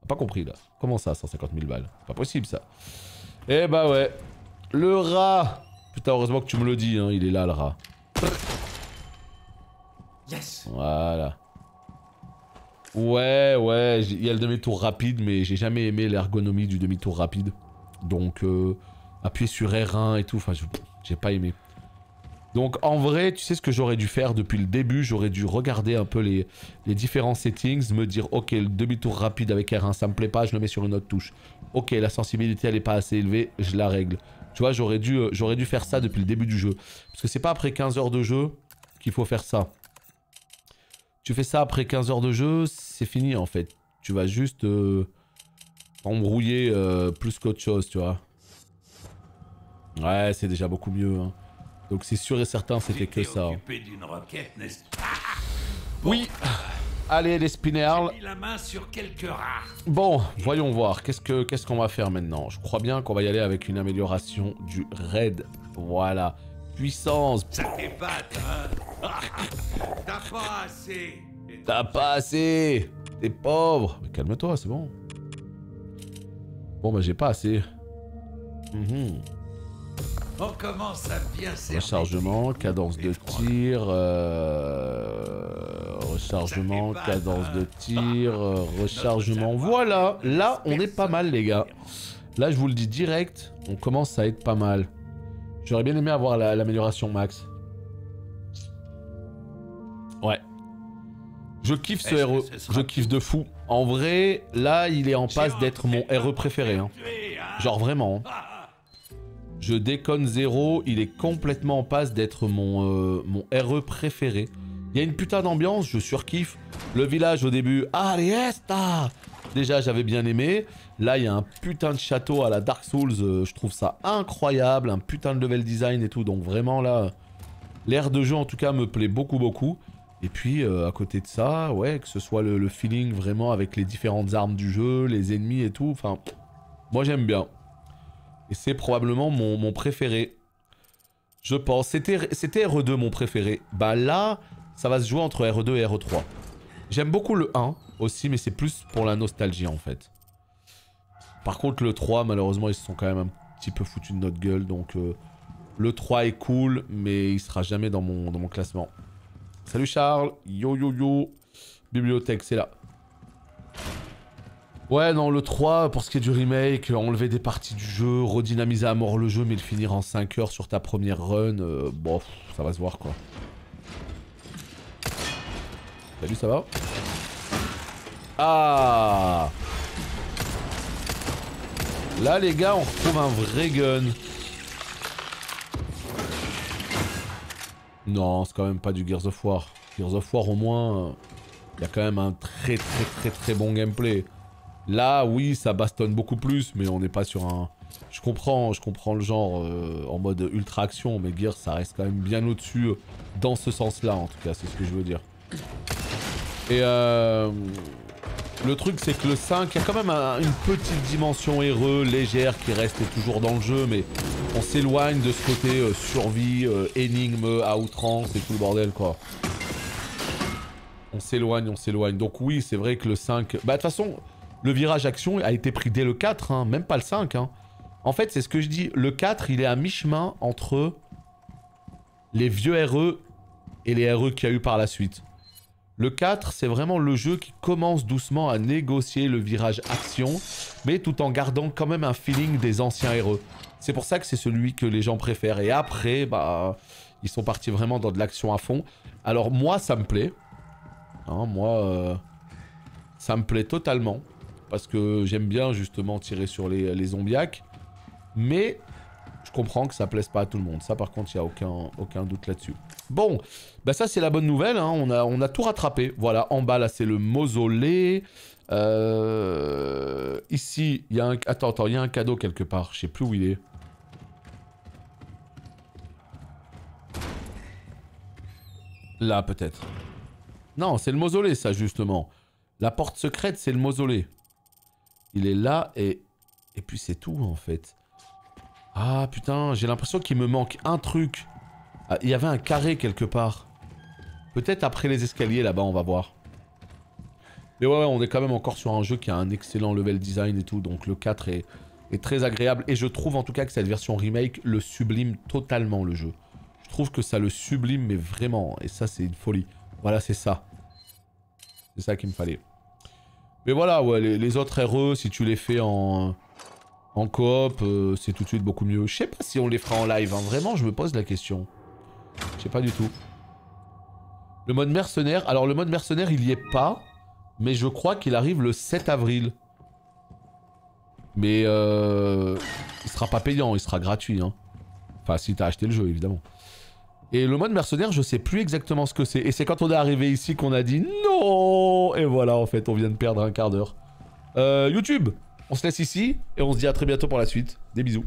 Pas compris là. Comment ça 150 000 balles? Pas possible ça. Eh bah ouais. Le rat. Putain heureusement que tu me le dis hein. Il est là le rat. Yes. Voilà. Ouais ouais. Il y a le demi-tour rapide mais j'ai jamais aimé l'ergonomie du demi-tour rapide. Donc appuyer sur R1 et tout. Enfin j'ai pas aimé. Donc en vrai, tu sais ce que j'aurais dû faire depuis le début, j'aurais dû regarder un peu les différents settings, me dire ok le demi-tour rapide avec R1 ça me plaît pas, je le mets sur une autre touche. Ok la sensibilité elle est pas assez élevée, je la règle. Tu vois j'aurais dû faire ça depuis le début du jeu. Parce que c'est pas après 15 heures de jeu qu'il faut faire ça. Tu fais ça après 15 heures de jeu, c'est fini en fait. Tu vas juste embrouiller plus qu'autre chose tu vois. Ouais c'est déjà beaucoup mieux hein. Donc c'est sûr et certain c'était que ça. Roquette, oui. Allez les spinnerls. la main sur quelques rats. Bon, voyons voir. Qu'est-ce qu'on va faire maintenant? Je crois bien qu'on va y aller avec une amélioration du raid. Voilà. Puissance. Ça t'épate, hein? T'as pas assez. T'as pas assez. T'es pauvre. Mais calme-toi, c'est bon. Bon bah j'ai pas assez. On commence à bien servir. Rechargement, cadence de tir, rechargement, cadence de tir, rechargement. Voilà, là on est pas mal les gars. Là je vous le dis direct, on commence à être pas mal. J'aurais bien aimé avoir l'amélioration max. Ouais. Je kiffe ce RE, je kiffe de fou. En vrai, là, il est en passe d'être mon RE préféré. Hein. Genre vraiment. Je déconne zéro, il est complètement en passe d'être mon RE préféré. Il y a une putain d'ambiance, je surkiffe. Le village au début, Ariesta! Déjà, j'avais bien aimé. Là, il y a un putain de château à la Dark Souls, je trouve ça incroyable. Un putain de level design et tout, donc vraiment là, l'air de jeu en tout cas me plaît beaucoup, beaucoup. Et puis, à côté de ça, ouais, que ce soit le feeling vraiment avec les différentes armes du jeu, les ennemis et tout, enfin, moi j'aime bien. Et c'est probablement mon préféré. Je pense. C'était RE2 mon préféré. Bah là, ça va se jouer entre RE2 et RE3. J'aime beaucoup le 1 aussi, mais c'est plus pour la nostalgie en fait. Par contre, le 3, malheureusement, ils se sont quand même un petit peu foutus de notre gueule. Donc, le 3 est cool, mais il sera jamais dans mon classement. Salut Charles. Yo yo yo. Bibliothèque, c'est là. Ouais, non, le 3, pour ce qui est du remake, enlever des parties du jeu, redynamiser à mort le jeu, mais le finir en 5 heures sur ta première run, bon, ça va se voir, quoi. Salut, ça va? Ah! Là, les gars, on retrouve un vrai gun. Non, c'est quand même pas du Gears of War. Gears of War, au moins, il y a quand même un très bon gameplay. Là, oui, ça bastonne beaucoup plus, mais on n'est pas sur un... Je comprends le genre en mode ultra action, mais Gears, ça reste quand même bien au-dessus dans ce sens-là, en tout cas, c'est ce que je veux dire. Et le truc, c'est que le 5, il y a quand même une petite dimension RE légère qui reste toujours dans le jeu, mais on s'éloigne de ce côté survie, énigme, à outrance et tout le bordel, quoi. On s'éloigne. Donc oui, c'est vrai que le 5... Bah, de toute façon... Le virage action a été pris dès le 4, hein, même pas le 5. Hein. En fait, c'est ce que je dis. Le 4, il est à mi-chemin entre les vieux RE et les RE qu'il y a eu par la suite. Le 4, c'est vraiment le jeu qui commence doucement à négocier le virage action, mais tout en gardant quand même un feeling des anciens RE. C'est pour ça que c'est celui que les gens préfèrent. Et après, bah, ils sont partis vraiment dans de l'action à fond. Alors moi, ça me plaît. Hein, moi, ça me plaît totalement. Parce que j'aime bien justement tirer sur les zombiacs. Mais je comprends que ça plaise pas à tout le monde. Ça par contre, il n'y a aucun doute là-dessus. Bon, bah ça c'est la bonne nouvelle. Hein. On a tout rattrapé. Voilà, en bas là c'est le mausolée. Ici, il y a un... Attends, il y a un cadeau quelque part. Je sais plus où il est. Là peut-être. Non, c'est le mausolée ça justement. La porte secrète c'est le mausolée. Il est là et puis c'est tout en fait. Ah putain, j'ai l'impression qu'il me manque un truc. Ah, il y avait un carré quelque part. Peut-être après les escaliers là-bas, on va voir. Mais ouais, on est quand même encore sur un jeu qui a un excellent level design et tout. Donc le 4 est très agréable. Et je trouve en tout cas que cette version remake le sublime totalement le jeu. Je trouve que ça le sublime mais vraiment. Et ça c'est une folie. Voilà, c'est ça. C'est ça qu'il me fallait. Mais voilà, ouais, les autres RE, si tu les fais en coop, c'est tout de suite beaucoup mieux. Je sais pas si on les fera en live, hein. Vraiment, je me pose la question. Je sais pas du tout. Le mode mercenaire, alors le mode mercenaire, il y est pas, mais je crois qu'il arrive le 7 avril. Mais il sera pas payant, il sera gratuit. Hein. Enfin, si t'as acheté le jeu, évidemment. Et le mode mercenaire, je sais plus exactement ce que c'est. Et c'est quand on est arrivé ici qu'on a dit non. Et voilà, en fait, on vient de perdre un quart d'heure. YouTube, on se laisse ici et on se dit à très bientôt pour la suite. Des bisous.